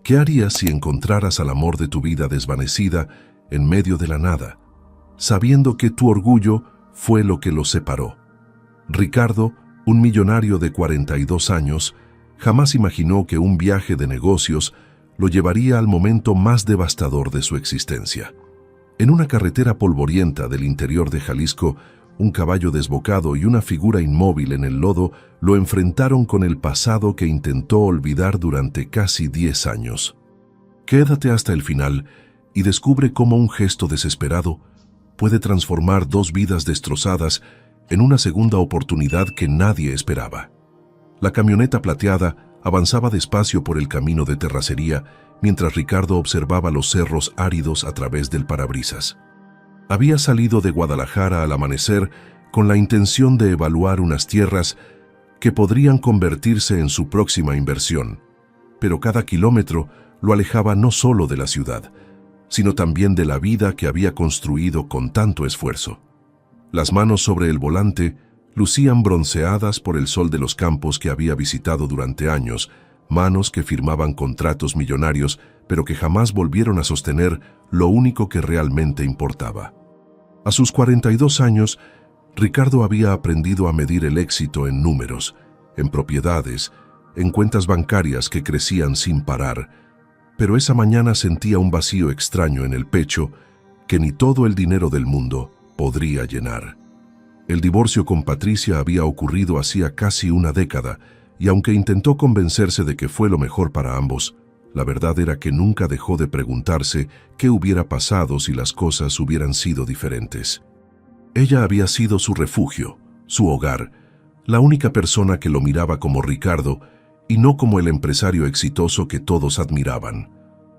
¿Qué harías si encontraras al amor de tu vida desvanecida en medio de la nada, sabiendo que tu orgullo fue lo que los separó? Ricardo, un millonario de 42 años, jamás imaginó que un viaje de negocios lo llevaría al momento más devastador de su existencia. En una carretera polvorienta del interior de Jalisco, un caballo desbocado y una figura inmóvil en el lodo lo enfrentaron con el pasado que intentó olvidar durante casi 10 años. Quédate hasta el final y descubre cómo un gesto desesperado puede transformar dos vidas destrozadas en una segunda oportunidad que nadie esperaba. La camioneta plateada avanzaba despacio por el camino de terracería mientras Ricardo observaba los cerros áridos a través del parabrisas. Había salido de Guadalajara al amanecer con la intención de evaluar unas tierras que podrían convertirse en su próxima inversión, pero cada kilómetro lo alejaba no solo de la ciudad, sino también de la vida que había construido con tanto esfuerzo. Las manos sobre el volante lucían bronceadas por el sol de los campos que había visitado durante años, manos que firmaban contratos millonarios, pero que jamás volvieron a sostener lo único que realmente importaba. A sus 42 años, Ricardo había aprendido a medir el éxito en números, en propiedades, en cuentas bancarias que crecían sin parar, pero esa mañana sentía un vacío extraño en el pecho que ni todo el dinero del mundo podría llenar. El divorcio con Patricia había ocurrido hacía casi una década, y aunque intentó convencerse de que fue lo mejor para ambos, la verdad era que nunca dejó de preguntarse qué hubiera pasado si las cosas hubieran sido diferentes. Ella había sido su refugio, su hogar, la única persona que lo miraba como Ricardo y no como el empresario exitoso que todos admiraban.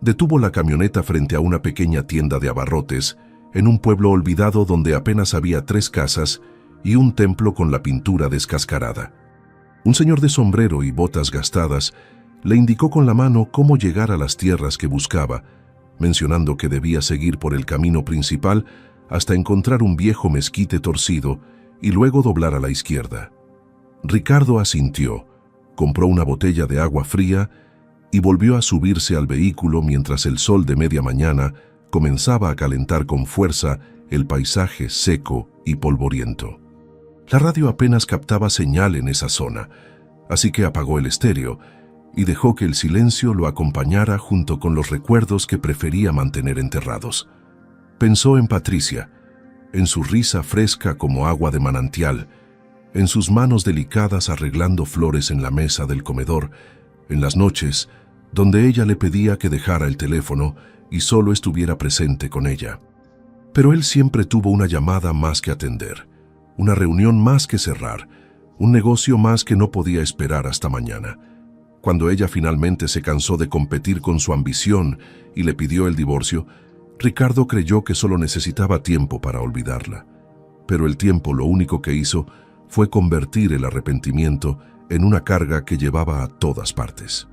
Detuvo la camioneta frente a una pequeña tienda de abarrotes, en un pueblo olvidado donde apenas había 3 casas y un templo con la pintura descascarada. Un señor de sombrero y botas gastadas le indicó con la mano cómo llegar a las tierras que buscaba, mencionando que debía seguir por el camino principal hasta encontrar un viejo mezquite torcido y luego doblar a la izquierda. Ricardo asintió, compró una botella de agua fría y volvió a subirse al vehículo mientras el sol de media mañana comenzaba a calentar con fuerza el paisaje seco y polvoriento. La radio apenas captaba señal en esa zona, así que apagó el estéreo y dejó que el silencio lo acompañara junto con los recuerdos que prefería mantener enterrados. Pensó en Patricia, en su risa fresca como agua de manantial, en sus manos delicadas arreglando flores en la mesa del comedor, en las noches donde ella le pedía que dejara el teléfono y solo estuviera presente con ella. Pero él siempre tuvo una llamada más que atender, una reunión más que cerrar, un negocio más que no podía esperar hasta mañana. Cuando ella finalmente se cansó de competir con su ambición y le pidió el divorcio, Ricardo creyó que solo necesitaba tiempo para olvidarla. Pero el tiempo lo único que hizo fue convertir el arrepentimiento en una carga que llevaba a todas partes.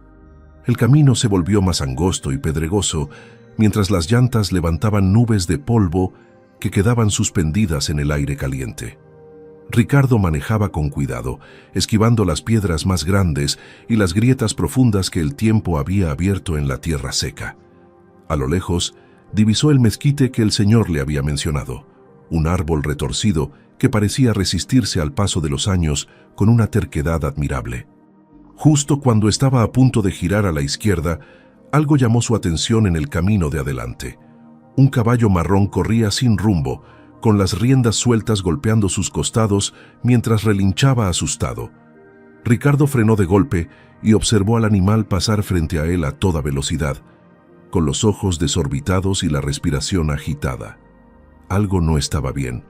El camino se volvió más angosto y pedregoso, mientras las llantas levantaban nubes de polvo que quedaban suspendidas en el aire caliente. Ricardo manejaba con cuidado, esquivando las piedras más grandes y las grietas profundas que el tiempo había abierto en la tierra seca. A lo lejos, divisó el mezquite que el Señor le había mencionado, un árbol retorcido que parecía resistirse al paso de los años con una terquedad admirable. Justo cuando estaba a punto de girar a la izquierda, algo llamó su atención en el camino de adelante. Un caballo marrón corría sin rumbo, con las riendas sueltas golpeando sus costados mientras relinchaba asustado. Ricardo frenó de golpe y observó al animal pasar frente a él a toda velocidad, con los ojos desorbitados y la respiración agitada. Algo no estaba bien.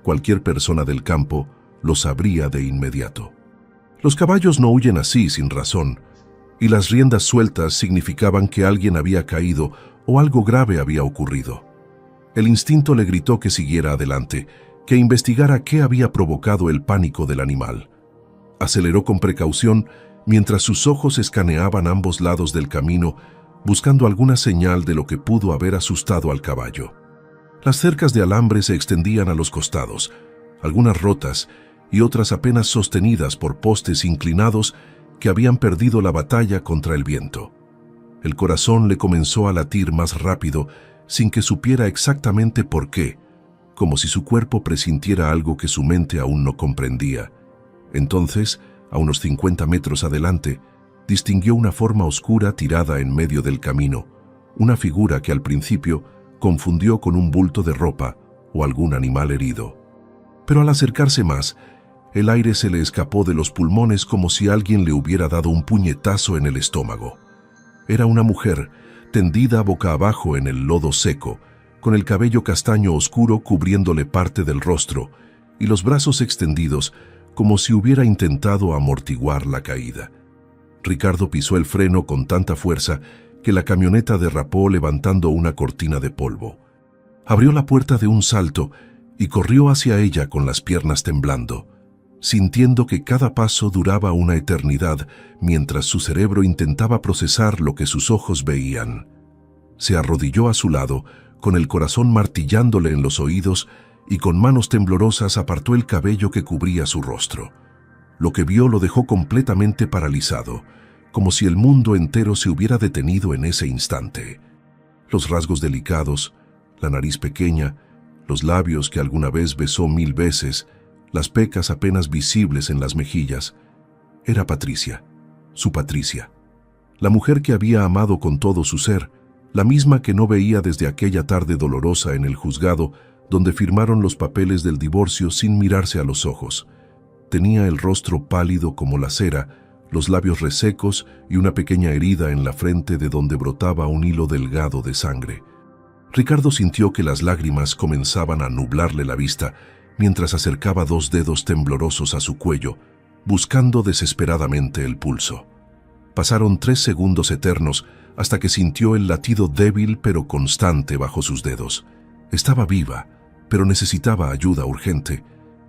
Cualquier persona del campo lo sabría de inmediato. Los caballos no huyen así sin razón, y las riendas sueltas significaban que alguien había caído o algo grave había ocurrido. El instinto le gritó que siguiera adelante, que investigara qué había provocado el pánico del animal. Aceleró con precaución mientras sus ojos escaneaban ambos lados del camino, buscando alguna señal de lo que pudo haber asustado al caballo. Las cercas de alambre se extendían a los costados, algunas rotas y otras apenas sostenidas por postes inclinados que habían perdido la batalla contra el viento. El corazón le comenzó a latir más rápido sin que supiera exactamente por qué, como si su cuerpo presintiera algo que su mente aún no comprendía. Entonces, a unos 50 metros adelante, distinguió una forma oscura tirada en medio del camino, una figura que al principio confundió con un bulto de ropa o algún animal herido. Pero al acercarse más, el aire se le escapó de los pulmones como si alguien le hubiera dado un puñetazo en el estómago. Era una mujer, tendida boca abajo en el lodo seco, con el cabello castaño oscuro cubriéndole parte del rostro y los brazos extendidos como si hubiera intentado amortiguar la caída. Ricardo pisó el freno con tanta fuerza que la camioneta derrapó levantando una cortina de polvo. Abrió la puerta de un salto y corrió hacia ella con las piernas temblando, sintiendo que cada paso duraba una eternidad mientras su cerebro intentaba procesar lo que sus ojos veían. Se arrodilló a su lado, con el corazón martillándole en los oídos, y con manos temblorosas apartó el cabello que cubría su rostro. Lo que vio lo dejó completamente paralizado, como si el mundo entero se hubiera detenido en ese instante. Los rasgos delicados, la nariz pequeña, los labios que alguna vez besó 1000 veces, las pecas apenas visibles en las mejillas. Era Patricia, su Patricia, la mujer que había amado con todo su ser, la misma que no veía desde aquella tarde dolorosa en el juzgado donde firmaron los papeles del divorcio sin mirarse a los ojos. Tenía el rostro pálido como la cera, los labios resecos y una pequeña herida en la frente de donde brotaba un hilo delgado de sangre. Ricardo sintió que las lágrimas comenzaban a nublarle la vista mientras acercaba 2 dedos temblorosos a su cuello, buscando desesperadamente el pulso. Pasaron 3 segundos eternos hasta que sintió el latido débil pero constante bajo sus dedos. Estaba viva, pero necesitaba ayuda urgente,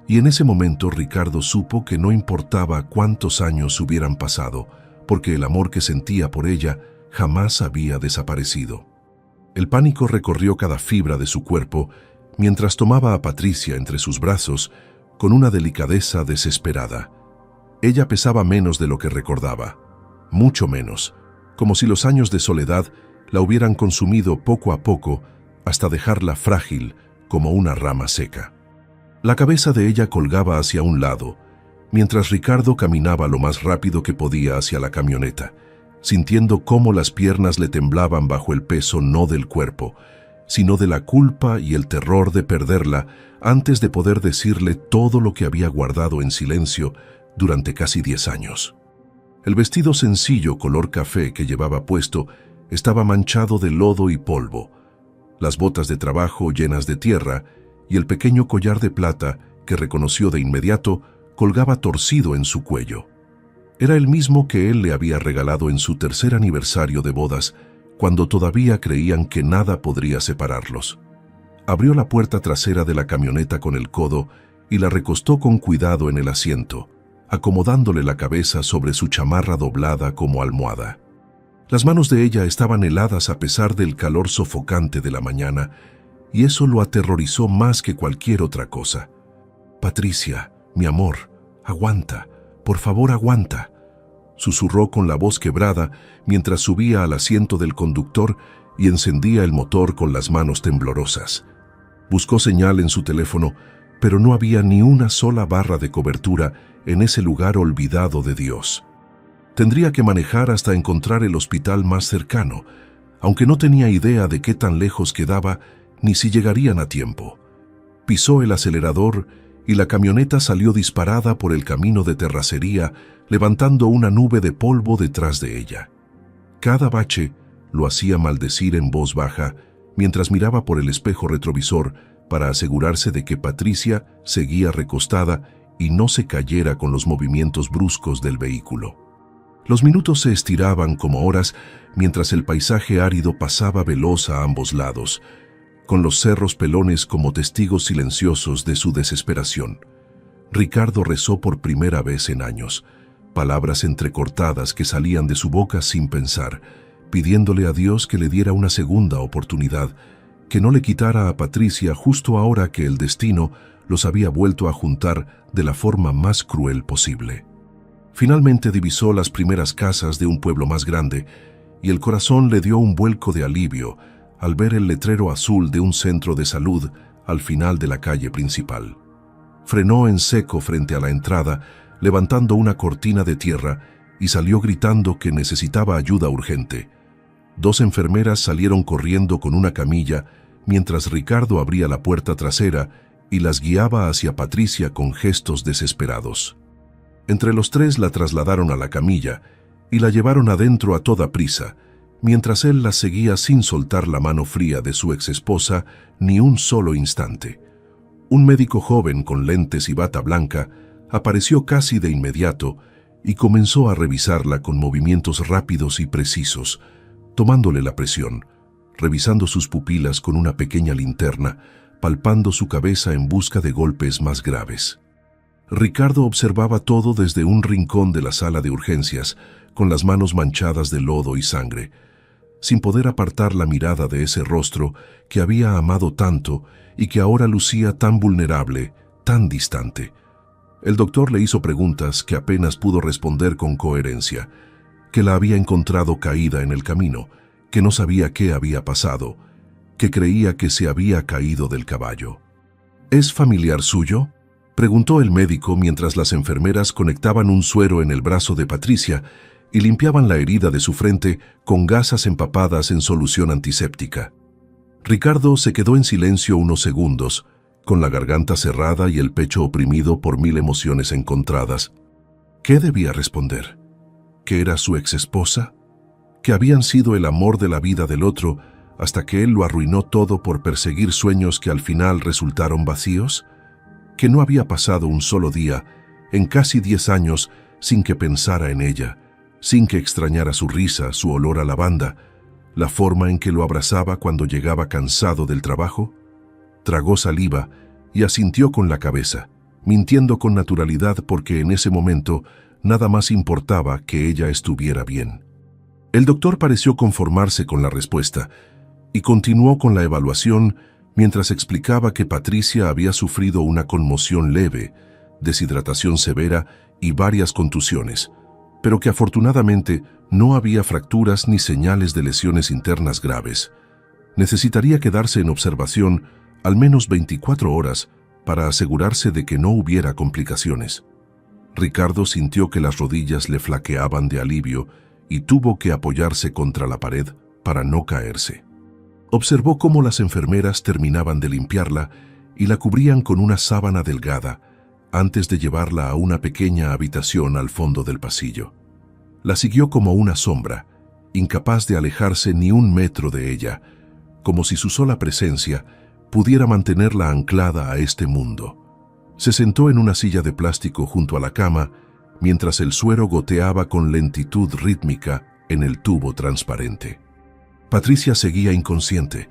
y en ese momento Ricardo supo que no importaba cuántos años hubieran pasado, porque el amor que sentía por ella jamás había desaparecido. El pánico recorrió cada fibra de su cuerpo mientras tomaba a Patricia entre sus brazos con una delicadeza desesperada. Ella pesaba menos de lo que recordaba, mucho menos, como si los años de soledad la hubieran consumido poco a poco hasta dejarla frágil como una rama seca. La cabeza de ella colgaba hacia un lado, mientras Ricardo caminaba lo más rápido que podía hacia la camioneta, sintiendo cómo las piernas le temblaban bajo el peso no del cuerpo, sino de la culpa y el terror de perderla antes de poder decirle todo lo que había guardado en silencio durante casi 10 años. El vestido sencillo color café que llevaba puesto estaba manchado de lodo y polvo, las botas de trabajo llenas de tierra y el pequeño collar de plata que reconoció de inmediato colgaba torcido en su cuello. Era el mismo que él le había regalado en su 3er aniversario de bodas, cuando todavía creían que nada podría separarlos. Abrió la puerta trasera de la camioneta con el codo y la recostó con cuidado en el asiento, acomodándole la cabeza sobre su chamarra doblada como almohada. Las manos de ella estaban heladas a pesar del calor sofocante de la mañana, y eso lo aterrorizó más que cualquier otra cosa. «Patricia, mi amor, aguanta, por favor aguanta», susurró con la voz quebrada mientras subía al asiento del conductor y encendía el motor con las manos temblorosas. Buscó señal en su teléfono, pero no había ni una sola barra de cobertura en ese lugar olvidado de Dios. Tendría que manejar hasta encontrar el hospital más cercano, aunque no tenía idea de qué tan lejos quedaba ni si llegarían a tiempo. Pisó el acelerador y la camioneta salió disparada por el camino de terracería, levantando una nube de polvo detrás de ella. Cada bache lo hacía maldecir en voz baja mientras miraba por el espejo retrovisor para asegurarse de que Patricia seguía recostada y no se cayera con los movimientos bruscos del vehículo. Los minutos se estiraban como horas mientras el paisaje árido pasaba veloz a ambos lados, con los cerros pelones como testigos silenciosos de su desesperación. Ricardo rezó por primera vez en años, palabras entrecortadas que salían de su boca sin pensar, pidiéndole a Dios que le diera una segunda oportunidad, que no le quitara a Patricia justo ahora que el destino los había vuelto a juntar de la forma más cruel posible. Finalmente divisó las primeras casas de un pueblo más grande y el corazón le dio un vuelco de alivio al ver el letrero azul de un centro de salud al final de la calle principal. Frenó en seco frente a la entrada, levantando una cortina de tierra, y salió gritando que necesitaba ayuda urgente. 2 enfermeras salieron corriendo con una camilla, mientras Ricardo abría la puerta trasera y las guiaba hacia Patricia con gestos desesperados. Entre los 3 la trasladaron a la camilla y la llevaron adentro a toda prisa, mientras él la seguía sin soltar la mano fría de su exesposa ni un solo instante. Un médico joven con lentes y bata blanca apareció casi de inmediato y comenzó a revisarla con movimientos rápidos y precisos, tomándole la presión, revisando sus pupilas con una pequeña linterna, palpando su cabeza en busca de golpes más graves. Ricardo observaba todo desde un rincón de la sala de urgencias, con las manos manchadas de lodo y sangre, sin poder apartar la mirada de ese rostro que había amado tanto y que ahora lucía tan vulnerable, tan distante. El doctor le hizo preguntas que apenas pudo responder con coherencia, que la había encontrado caída en el camino, que no sabía qué había pasado, que creía que se había caído del caballo. ¿Es familiar suyo?, preguntó el médico mientras las enfermeras conectaban un suero en el brazo de Patricia y limpiaban la herida de su frente con gasas empapadas en solución antiséptica. Ricardo se quedó en silencio unos segundos, con la garganta cerrada y el pecho oprimido por 1000 emociones encontradas. ¿Qué debía responder? ¿Que era su exesposa? ¿Que habían sido el amor de la vida del otro hasta que él lo arruinó todo por perseguir sueños que al final resultaron vacíos? ¿Que no había pasado un solo día, en casi 10 años, sin que pensara en ella, sin que extrañara su risa, su olor a lavanda, la forma en que lo abrazaba cuando llegaba cansado del trabajo? Tragó saliva y asintió con la cabeza, mintiendo con naturalidad porque en ese momento nada más importaba que ella estuviera bien. El doctor pareció conformarse con la respuesta y continuó con la evaluación mientras explicaba que Patricia había sufrido una conmoción leve, deshidratación severa y varias contusiones, pero que afortunadamente no había fracturas ni señales de lesiones internas graves. Necesitaría quedarse en observación al menos 24 horas para asegurarse de que no hubiera complicaciones. Ricardo sintió que las rodillas le flaqueaban de alivio y tuvo que apoyarse contra la pared para no caerse. Observó cómo las enfermeras terminaban de limpiarla y la cubrían con una sábana delgada antes de llevarla a una pequeña habitación al fondo del pasillo. La siguió como una sombra, incapaz de alejarse ni un metro de ella, como si su sola presencia pudiera mantenerla anclada a este mundo. Se sentó en una silla de plástico junto a la cama, mientras el suero goteaba con lentitud rítmica en el tubo transparente. Patricia seguía inconsciente,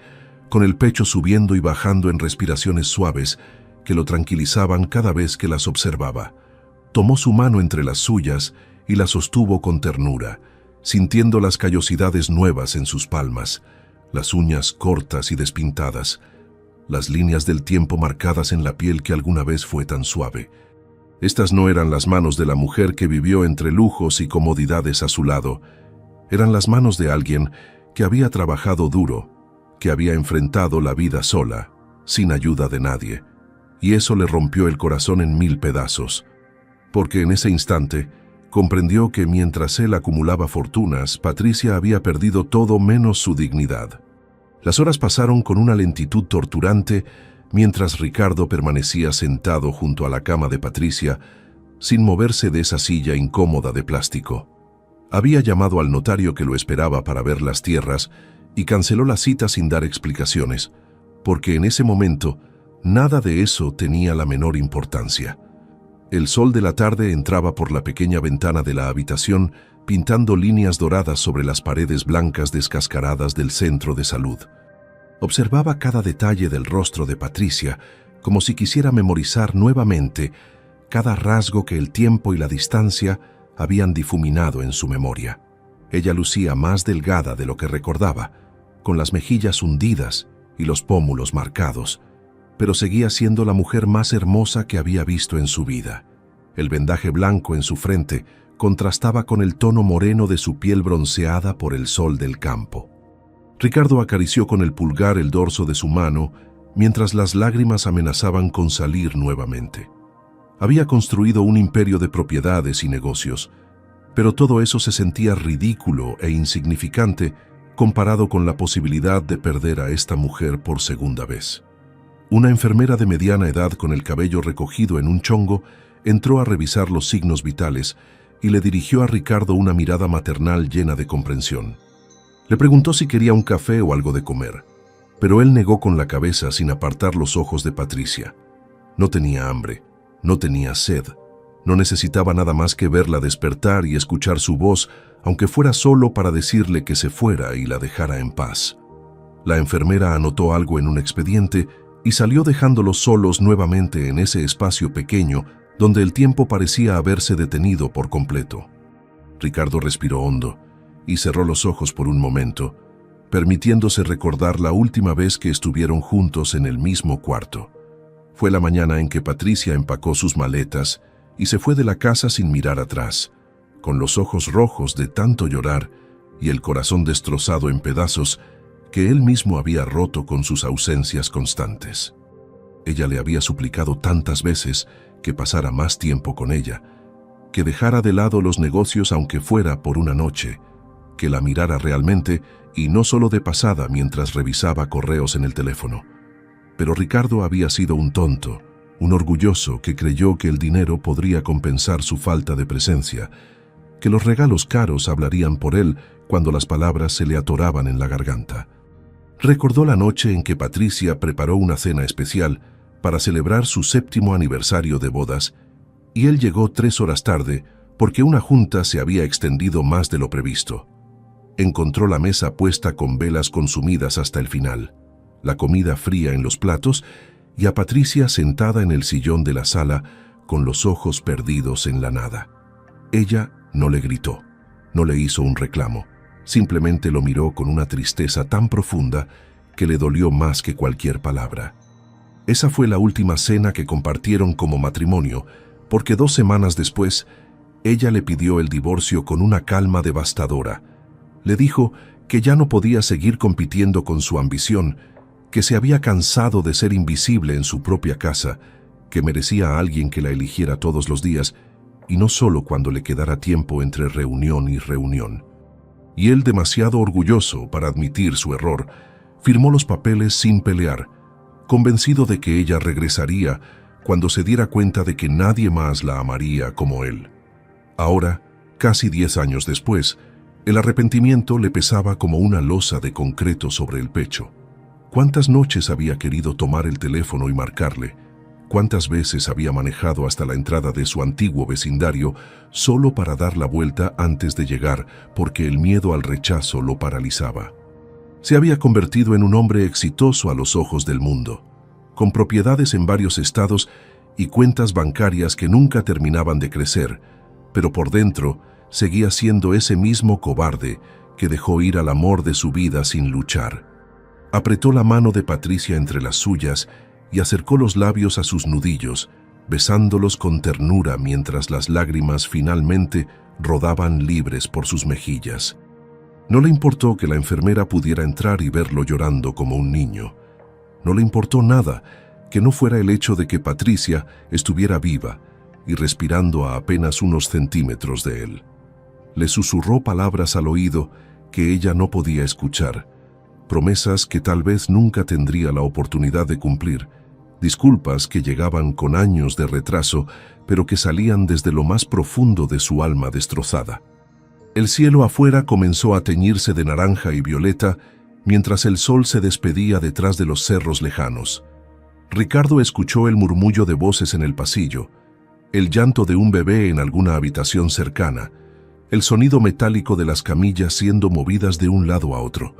con el pecho subiendo y bajando en respiraciones suaves que lo tranquilizaban cada vez que las observaba. Tomó su mano entre las suyas y la sostuvo con ternura, sintiendo las callosidades nuevas en sus palmas, las uñas cortas y despintadas, las líneas del tiempo marcadas en la piel que alguna vez fue tan suave. Estas no eran las manos de la mujer que vivió entre lujos y comodidades a su lado. Eran las manos de alguien que había trabajado duro, que había enfrentado la vida sola, sin ayuda de nadie. Y eso le rompió el corazón en 1000 pedazos, porque en ese instante comprendió que mientras él acumulaba fortunas, Patricia había perdido todo menos su dignidad. Las horas pasaron con una lentitud torturante mientras Ricardo permanecía sentado junto a la cama de Patricia, sin moverse de esa silla incómoda de plástico. Había llamado al notario que lo esperaba para ver las tierras y canceló la cita sin dar explicaciones, porque en ese momento nada de eso tenía la menor importancia. El sol de la tarde entraba por la pequeña ventana de la habitación, pintando líneas doradas sobre las paredes blancas descascaradas del centro de salud. Observaba cada detalle del rostro de Patricia, como si quisiera memorizar nuevamente cada rasgo que el tiempo y la distancia habían difuminado en su memoria. Ella lucía más delgada de lo que recordaba, con las mejillas hundidas y los pómulos marcados, pero seguía siendo la mujer más hermosa que había visto en su vida. El vendaje blanco en su frente contrastaba con el tono moreno de su piel bronceada por el sol del campo. Ricardo acarició con el pulgar el dorso de su mano mientras las lágrimas amenazaban con salir nuevamente. Había construido un imperio de propiedades y negocios, pero todo eso se sentía ridículo e insignificante comparado con la posibilidad de perder a esta mujer por segunda vez. Una enfermera de mediana edad con el cabello recogido en un chongo entró a revisar los signos vitales y le dirigió a Ricardo una mirada maternal llena de comprensión. Le preguntó si quería un café o algo de comer, pero él negó con la cabeza sin apartar los ojos de Patricia. No tenía hambre, no tenía sed, no necesitaba nada más que verla despertar y escuchar su voz, aunque fuera solo para decirle que se fuera y la dejara en paz. La enfermera anotó algo en un expediente y salió dejándolos solos nuevamente en ese espacio pequeño donde el tiempo parecía haberse detenido por completo. Ricardo respiró hondo y cerró los ojos por un momento, permitiéndose recordar la última vez que estuvieron juntos en el mismo cuarto. Fue la mañana en que Patricia empacó sus maletas y se fue de la casa sin mirar atrás, con los ojos rojos de tanto llorar y el corazón destrozado en pedazos que él mismo había roto con sus ausencias constantes. Ella le había suplicado tantas veces que pasara más tiempo con ella, que dejara de lado los negocios aunque fuera por una noche, que la mirara realmente y no solo de pasada mientras revisaba correos en el teléfono. Pero Ricardo había sido un tonto, un orgulloso que creyó que el dinero podría compensar su falta de presencia, que los regalos caros hablarían por él cuando las palabras se le atoraban en la garganta. Recordó la noche en que Patricia preparó una cena especial para celebrar su 7º aniversario de bodas, y él llegó 3 horas tarde porque una junta se había extendido más de lo previsto. Encontró la mesa puesta con velas consumidas hasta el final, la comida fría en los platos y a Patricia sentada en el sillón de la sala con los ojos perdidos en la nada. Ella no le gritó, no le hizo un reclamo, simplemente lo miró con una tristeza tan profunda que le dolió más que cualquier palabra. Esa fue la última cena que compartieron como matrimonio, porque 2 semanas después, ella le pidió el divorcio con una calma devastadora. Le dijo que ya no podía seguir compitiendo con su ambición, que se había cansado de ser invisible en su propia casa, que merecía a alguien que la eligiera todos los días, y no solo cuando le quedara tiempo entre reunión y reunión. Y él, demasiado orgulloso para admitir su error, firmó los papeles sin pelear, convencido de que ella regresaría cuando se diera cuenta de que nadie más la amaría como él. Ahora, casi 10 años después, el arrepentimiento le pesaba como una losa de concreto sobre el pecho. ¿Cuántas noches había querido tomar el teléfono y marcarle? ¿Cuántas veces había manejado hasta la entrada de su antiguo vecindario solo para dar la vuelta antes de llegar porque el miedo al rechazo lo paralizaba? Se había convertido en un hombre exitoso a los ojos del mundo, con propiedades en varios estados y cuentas bancarias que nunca terminaban de crecer, pero por dentro seguía siendo ese mismo cobarde que dejó ir al amor de su vida sin luchar. Apretó la mano de Patricia entre las suyas y acercó los labios a sus nudillos, besándolos con ternura mientras las lágrimas finalmente rodaban libres por sus mejillas. No le importó que la enfermera pudiera entrar y verlo llorando como un niño. No le importó nada que no fuera el hecho de que Patricia estuviera viva y respirando a apenas unos centímetros de él. Le susurró palabras al oído que ella no podía escuchar, promesas que tal vez nunca tendría la oportunidad de cumplir, disculpas que llegaban con años de retraso, pero que salían desde lo más profundo de su alma destrozada. El cielo afuera comenzó a teñirse de naranja y violeta mientras el sol se despedía detrás de los cerros lejanos. Ricardo escuchó el murmullo de voces en el pasillo, el llanto de un bebé en alguna habitación cercana, el sonido metálico de las camillas siendo movidas de un lado a otro.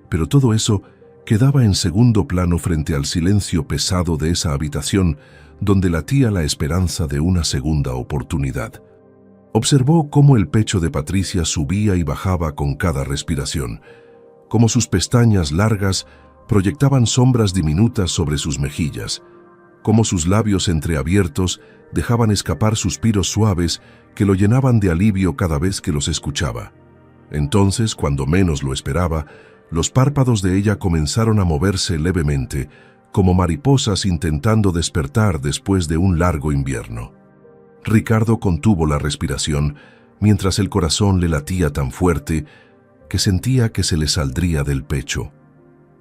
Pero todo eso quedaba en segundo plano frente al silencio pesado de esa habitación donde latía la esperanza de una segunda oportunidad. Observó cómo el pecho de Patricia subía y bajaba con cada respiración, cómo sus pestañas largas proyectaban sombras diminutas sobre sus mejillas, cómo sus labios entreabiertos dejaban escapar suspiros suaves que lo llenaban de alivio cada vez que los escuchaba. Entonces, cuando menos lo esperaba, los párpados de ella comenzaron a moverse levemente, como mariposas intentando despertar después de un largo invierno. Ricardo contuvo la respiración, mientras el corazón le latía tan fuerte que sentía que se le saldría del pecho.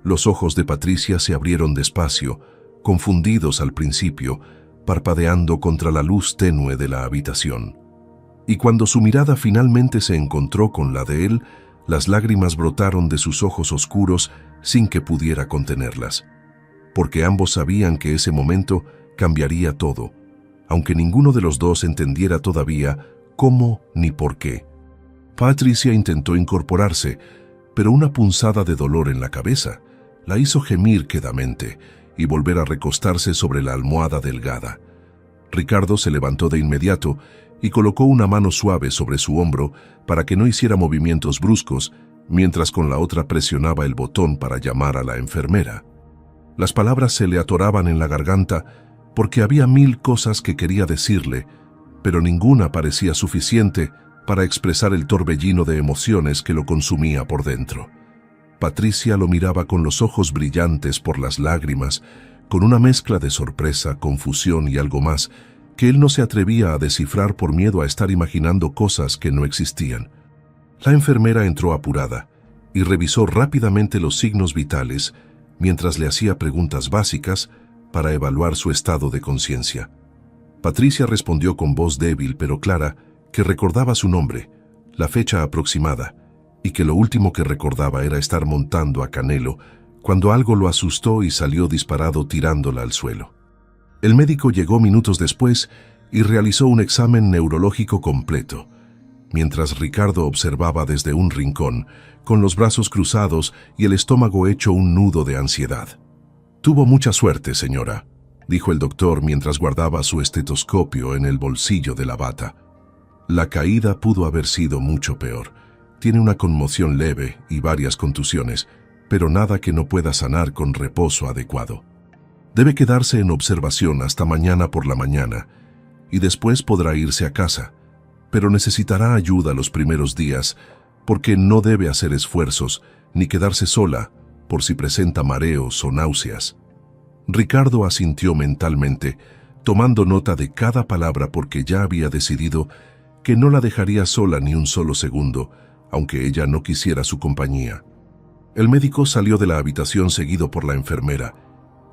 Los ojos de Patricia se abrieron despacio, confundidos al principio, parpadeando contra la luz tenue de la habitación. Y cuando su mirada finalmente se encontró con la de él, las lágrimas brotaron de sus ojos oscuros sin que pudiera contenerlas. Porque ambos sabían que ese momento cambiaría todo, aunque ninguno de los dos entendiera todavía cómo ni por qué. Patricia intentó incorporarse, pero una punzada de dolor en la cabeza la hizo gemir quedamente y volver a recostarse sobre la almohada delgada. Ricardo se levantó de inmediato y colocó una mano suave sobre su hombro para que no hiciera movimientos bruscos, mientras con la otra presionaba el botón para llamar a la enfermera. Las palabras se le atoraban en la garganta porque había 1000 cosas que quería decirle, pero ninguna parecía suficiente para expresar el torbellino de emociones que lo consumía por dentro. Patricia lo miraba con los ojos brillantes por las lágrimas, con una mezcla de sorpresa, confusión y algo más que él no se atrevía a descifrar por miedo a estar imaginando cosas que no existían. La enfermera entró apurada y revisó rápidamente los signos vitales mientras le hacía preguntas básicas para evaluar su estado de conciencia. Patricia respondió con voz débil pero clara que recordaba su nombre, la fecha aproximada, y que lo último que recordaba era estar montando a Canelo cuando algo lo asustó y salió disparado tirándola al suelo. El médico llegó minutos después y realizó un examen neurológico completo, mientras Ricardo observaba desde un rincón, con los brazos cruzados y el estómago hecho un nudo de ansiedad. «Tuvo mucha suerte, señora», dijo el doctor mientras guardaba su estetoscopio en el bolsillo de la bata. «La caída pudo haber sido mucho peor. Tiene una conmoción leve y varias contusiones, pero nada que no pueda sanar con reposo adecuado. Debe quedarse en observación hasta mañana por la mañana y después podrá irse a casa, pero necesitará ayuda los primeros días porque no debe hacer esfuerzos ni quedarse sola por si presenta mareos o náuseas». Ricardo asintió mentalmente, tomando nota de cada palabra porque ya había decidido que no la dejaría sola ni un solo segundo, aunque ella no quisiera su compañía. El médico salió de la habitación seguido por la enfermera,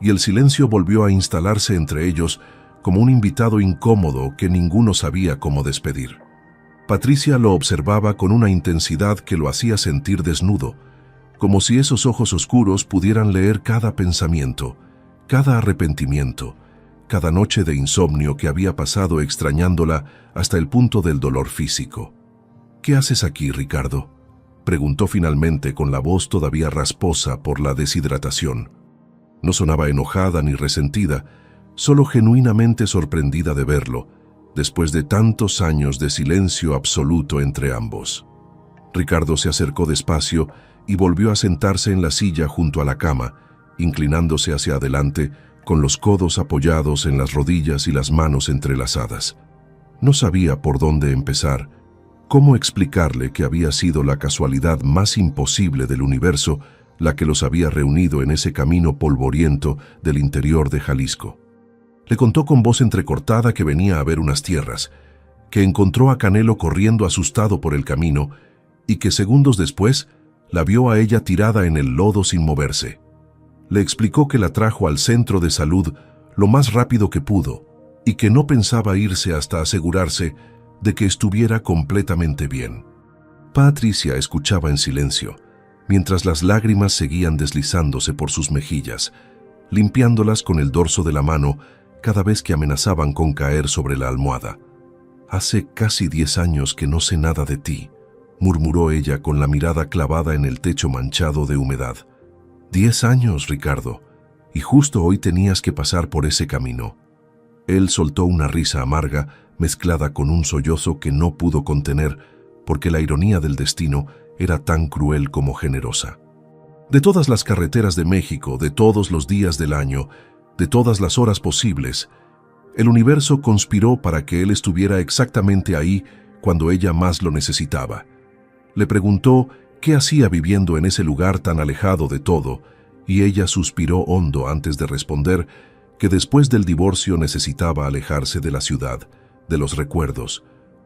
y el silencio volvió a instalarse entre ellos como un invitado incómodo que ninguno sabía cómo despedir. Patricia lo observaba con una intensidad que lo hacía sentir desnudo, como si esos ojos oscuros pudieran leer cada pensamiento, cada arrepentimiento, cada noche de insomnio que había pasado extrañándola hasta el punto del dolor físico. «¿Qué haces aquí, Ricardo?», preguntó finalmente con la voz todavía rasposa por la deshidratación. No sonaba enojada ni resentida, solo genuinamente sorprendida de verlo, después de tantos años de silencio absoluto entre ambos. Ricardo se acercó despacio y volvió a sentarse en la silla junto a la cama, inclinándose hacia adelante, con los codos apoyados en las rodillas y las manos entrelazadas. No sabía por dónde empezar, cómo explicarle que había sido la casualidad más imposible del universo la que los había reunido en ese camino polvoriento del interior de Jalisco. Le contó con voz entrecortada que venía a ver unas tierras, que encontró a Canelo corriendo asustado por el camino y que segundos después la vio a ella tirada en el lodo sin moverse. Le explicó que la trajo al centro de salud lo más rápido que pudo y que no pensaba irse hasta asegurarse de que estuviera completamente bien. Patricia escuchaba en silencio, mientras las lágrimas seguían deslizándose por sus mejillas, limpiándolas con el dorso de la mano cada vez que amenazaban con caer sobre la almohada. «Hace casi 10 años que no sé nada de ti», murmuró ella con la mirada clavada en el techo manchado de humedad. 10 años, Ricardo, y justo hoy tenías que pasar por ese camino. Él soltó una risa amarga mezclada con un sollozo que no pudo contener porque la ironía del destino era tan cruel como generosa. De todas las carreteras de México, de todos los días del año, de todas las horas posibles, el universo conspiró para que él estuviera exactamente ahí cuando ella más lo necesitaba. Le preguntó qué hacía viviendo en ese lugar tan alejado de todo, y ella suspiró hondo antes de responder que después del divorcio necesitaba alejarse de la ciudad, de los recuerdos,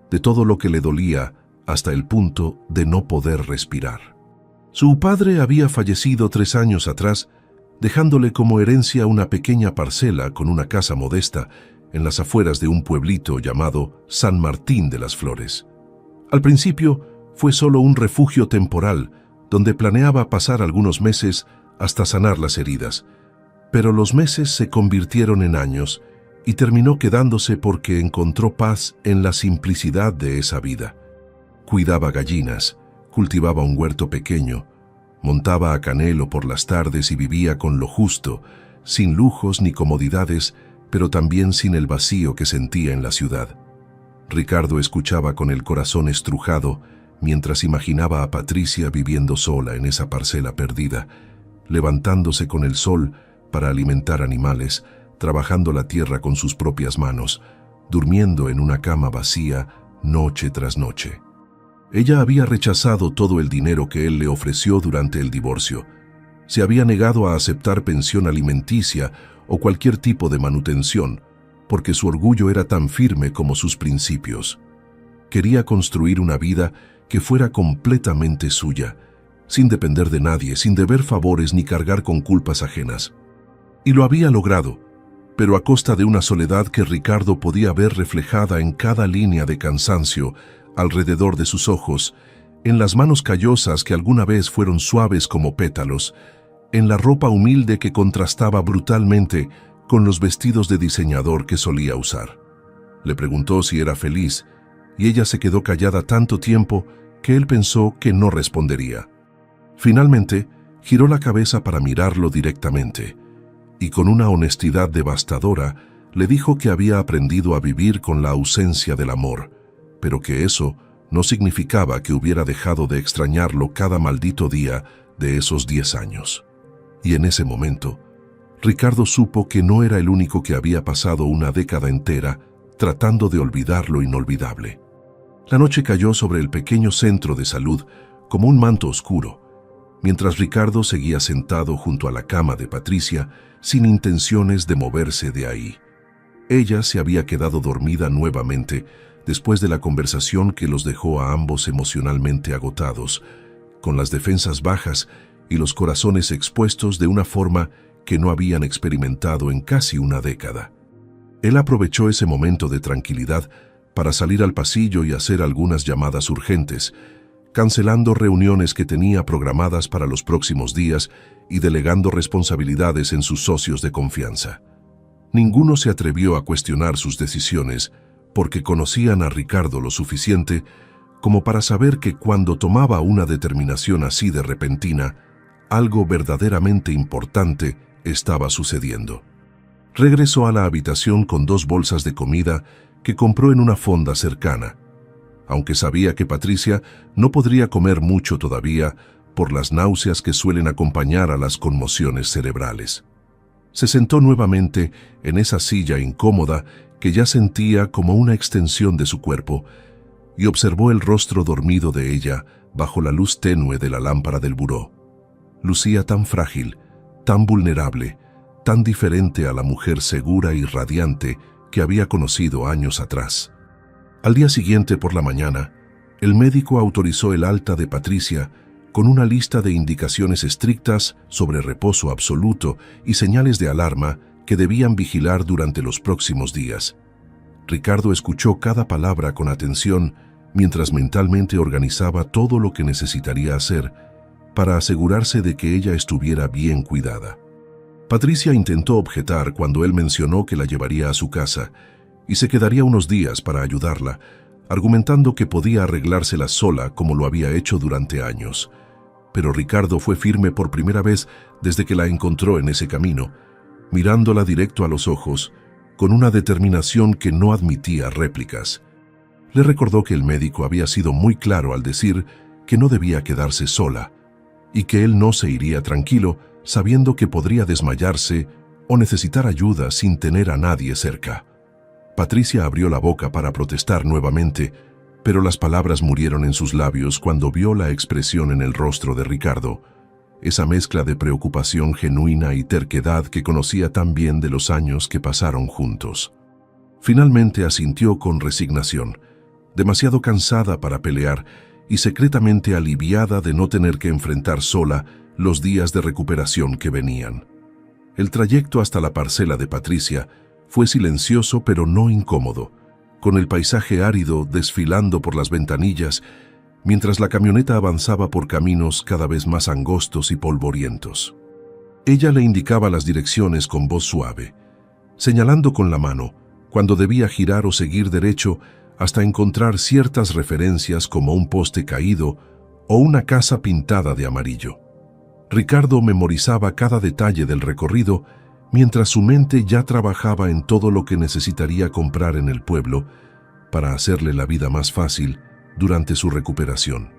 de todo lo que le dolía, hasta el punto de no poder respirar. Su padre había fallecido 3 años atrás, dejándole como herencia una pequeña parcela con una casa modesta en las afueras de un pueblito llamado San Martín de las Flores. Al principio fue solo un refugio temporal donde planeaba pasar algunos meses hasta sanar las heridas, pero los meses se convirtieron en años y terminó quedándose porque encontró paz en la simplicidad de esa vida. Cuidaba gallinas, cultivaba un huerto pequeño, montaba a Canelo por las tardes y vivía con lo justo, sin lujos ni comodidades, pero también sin el vacío que sentía en la ciudad. Ricardo escuchaba con el corazón estrujado mientras imaginaba a Patricia viviendo sola en esa parcela perdida, levantándose con el sol para alimentar animales, trabajando la tierra con sus propias manos, durmiendo en una cama vacía noche tras noche. Ella había rechazado todo el dinero que él le ofreció durante el divorcio. Se había negado a aceptar pensión alimenticia o cualquier tipo de manutención, porque su orgullo era tan firme como sus principios. Quería construir una vida que fuera completamente suya, sin depender de nadie, sin deber favores ni cargar con culpas ajenas. Y lo había logrado, pero a costa de una soledad que Ricardo podía ver reflejada en cada línea de cansancio alrededor de sus ojos, en las manos callosas que alguna vez fueron suaves como pétalos, en la ropa humilde que contrastaba brutalmente con los vestidos de diseñador que solía usar. Le preguntó si era feliz, y ella se quedó callada tanto tiempo que él pensó que no respondería. Finalmente, giró la cabeza para mirarlo directamente, y con una honestidad devastadora le dijo que había aprendido a vivir con la ausencia del amor, pero que eso no significaba que hubiera dejado de extrañarlo cada maldito día de esos 10 años. Y en ese momento, Ricardo supo que no era el único que había pasado una década entera tratando de olvidar lo inolvidable. La noche cayó sobre el pequeño centro de salud como un manto oscuro, mientras Ricardo seguía sentado junto a la cama de Patricia sin intenciones de moverse de ahí. Ella se había quedado dormida nuevamente después de la conversación que los dejó a ambos emocionalmente agotados, con las defensas bajas y los corazones expuestos de una forma que no habían experimentado en casi una década. Él aprovechó ese momento de tranquilidad para salir al pasillo y hacer algunas llamadas urgentes, cancelando reuniones que tenía programadas para los próximos días y delegando responsabilidades en sus socios de confianza. Ninguno se atrevió a cuestionar sus decisiones porque conocían a Ricardo lo suficiente como para saber que cuando tomaba una determinación así de repentina, algo verdaderamente importante estaba sucediendo. Regresó a la habitación con 2 bolsas de comida que compró en una fonda cercana, aunque sabía que Patricia no podría comer mucho todavía por las náuseas que suelen acompañar a las conmociones cerebrales. Se sentó nuevamente en esa silla incómoda que ya sentía como una extensión de su cuerpo y observó el rostro dormido de ella bajo la luz tenue de la lámpara del buró. Lucía tan frágil, tan vulnerable, tan diferente a la mujer segura y radiante que había conocido años atrás. Al día siguiente por la mañana, el médico autorizó el alta de Patricia con una lista de indicaciones estrictas sobre reposo absoluto y señales de alarma que debían vigilar durante los próximos días. Ricardo escuchó cada palabra con atención mientras mentalmente organizaba todo lo que necesitaría hacer para asegurarse de que ella estuviera bien cuidada. Patricia intentó objetar cuando él mencionó que la llevaría a su casa y se quedaría unos días para ayudarla, argumentando que podía arreglársela sola como lo había hecho durante años. Pero Ricardo fue firme por primera vez desde que la encontró en ese camino, mirándola directo a los ojos, con una determinación que no admitía réplicas. Le recordó que el médico había sido muy claro al decir que no debía quedarse sola, y que él no se iría tranquilo sabiendo que podría desmayarse o necesitar ayuda sin tener a nadie cerca. Patricia abrió la boca para protestar nuevamente, pero las palabras murieron en sus labios cuando vio la expresión en el rostro de Ricardo, esa mezcla de preocupación genuina y terquedad que conocía tan bien de los años que pasaron juntos. Finalmente asintió con resignación, demasiado cansada para pelear y secretamente aliviada de no tener que enfrentar sola los días de recuperación que venían. El trayecto hasta la parcela de Patricia fue silencioso pero no incómodo, con el paisaje árido desfilando por las ventanillas mientras la camioneta avanzaba por caminos cada vez más angostos y polvorientos. Ella le indicaba las direcciones con voz suave, señalando con la mano cuando debía girar o seguir derecho hasta encontrar ciertas referencias como un poste caído o una casa pintada de amarillo. Ricardo memorizaba cada detalle del recorrido mientras su mente ya trabajaba en todo lo que necesitaría comprar en el pueblo para hacerle la vida más fácil durante su recuperación.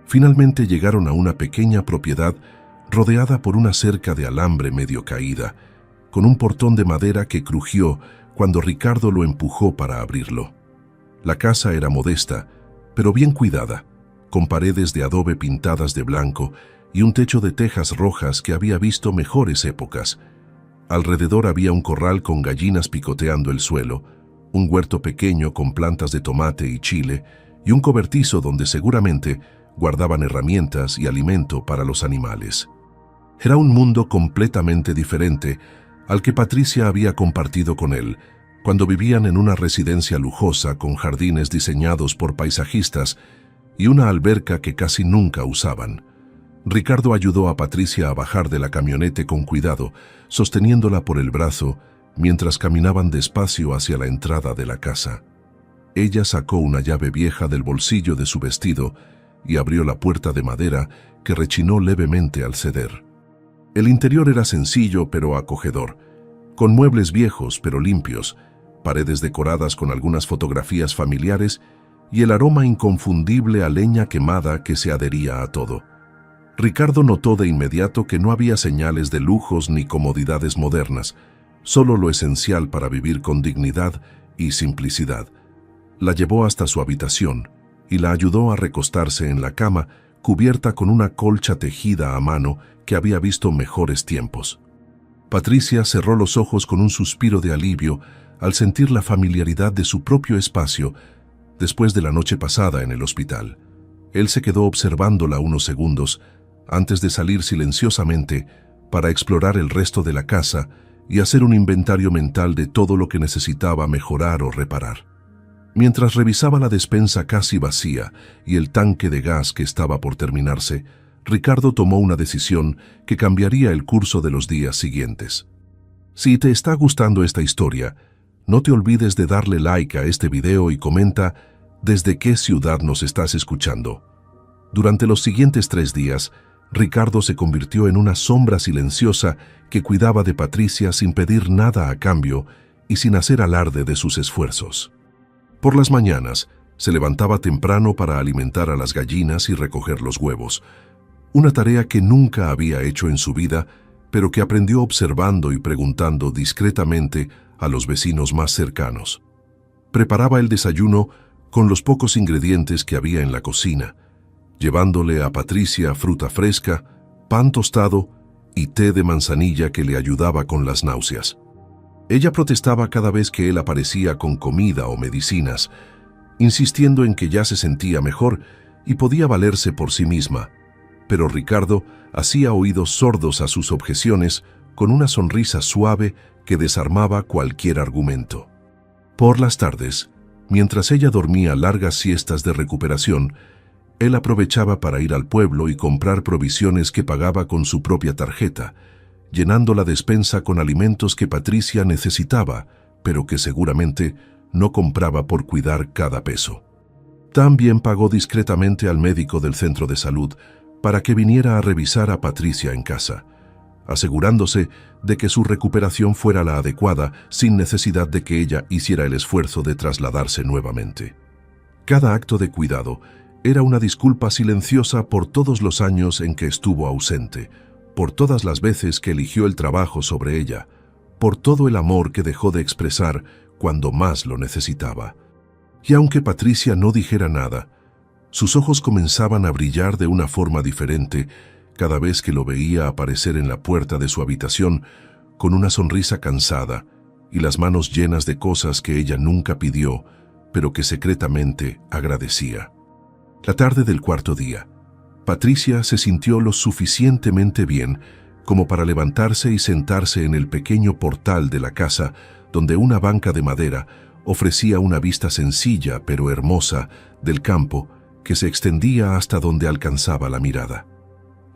Finalmente llegaron a una pequeña propiedad rodeada por una cerca de alambre medio caída, con un portón de madera que crujió cuando Ricardo lo empujó para abrirlo. La casa era modesta, pero bien cuidada, con paredes de adobe pintadas de blanco y un techo de tejas rojas que había visto mejores épocas. Alrededor había un corral con gallinas picoteando el suelo, un huerto pequeño con plantas de tomate y chile y un cobertizo donde seguramente guardaban herramientas y alimento para los animales. Era un mundo completamente diferente al que Patricia había compartido con él cuando vivían en una residencia lujosa con jardines diseñados por paisajistas y una alberca que casi nunca usaban. Ricardo ayudó a Patricia a bajar de la camioneta con cuidado, sosteniéndola por el brazo mientras caminaban despacio hacia la entrada de la casa. Ella sacó una llave vieja del bolsillo de su vestido y abrió la puerta de madera que rechinó levemente al ceder. El interior era sencillo pero acogedor, con muebles viejos pero limpios, paredes decoradas con algunas fotografías familiares y el aroma inconfundible a leña quemada que se adhería a todo. Ricardo notó de inmediato que no había señales de lujos ni comodidades modernas, solo lo esencial para vivir con dignidad y simplicidad. La llevó hasta su habitación y la ayudó a recostarse en la cama, cubierta con una colcha tejida a mano que había visto mejores tiempos. Patricia cerró los ojos con un suspiro de alivio al sentir la familiaridad de su propio espacio después de la noche pasada en el hospital. Él se quedó observándola unos segundos antes de salir silenciosamente para explorar el resto de la casa y hacer un inventario mental de todo lo que necesitaba mejorar o reparar. Mientras revisaba la despensa casi vacía y el tanque de gas que estaba por terminarse, Ricardo tomó una decisión que cambiaría el curso de los días siguientes. Si te está gustando esta historia, no te olvides de darle like a este video y comenta desde qué ciudad nos estás escuchando. Durante los siguientes 3 días, Ricardo se convirtió en una sombra silenciosa que cuidaba de Patricia sin pedir nada a cambio y sin hacer alarde de sus esfuerzos. Por las mañanas, se levantaba temprano para alimentar a las gallinas y recoger los huevos, una tarea que nunca había hecho en su vida, pero que aprendió observando y preguntando discretamente a los vecinos más cercanos. Preparaba el desayuno con los pocos ingredientes que había en la cocina, llevándole a Patricia fruta fresca, pan tostado y té de manzanilla que le ayudaba con las náuseas. Ella protestaba cada vez que él aparecía con comida o medicinas, insistiendo en que ya se sentía mejor y podía valerse por sí misma, pero Ricardo hacía oídos sordos a sus objeciones con una sonrisa suave que desarmaba cualquier argumento. Por las tardes, mientras ella dormía largas siestas de recuperación, él aprovechaba para ir al pueblo y comprar provisiones que pagaba con su propia tarjeta, llenando la despensa con alimentos que Patricia necesitaba, pero que seguramente no compraba por cuidar cada peso. También pagó discretamente al médico del centro de salud para que viniera a revisar a Patricia en casa, asegurándose de que su recuperación fuera la adecuada sin necesidad de que ella hiciera el esfuerzo de trasladarse nuevamente. Cada acto de cuidado era una disculpa silenciosa por todos los años en que estuvo ausente, por todas las veces que eligió el trabajo sobre ella, por todo el amor que dejó de expresar cuando más lo necesitaba. Y aunque Patricia no dijera nada, sus ojos comenzaban a brillar de una forma diferente cada vez que lo veía aparecer en la puerta de su habitación con una sonrisa cansada y las manos llenas de cosas que ella nunca pidió, pero que secretamente agradecía. La tarde del cuarto día, Patricia se sintió lo suficientemente bien como para levantarse y sentarse en el pequeño portal de la casa, donde una banca de madera ofrecía una vista sencilla pero hermosa del campo que se extendía hasta donde alcanzaba la mirada.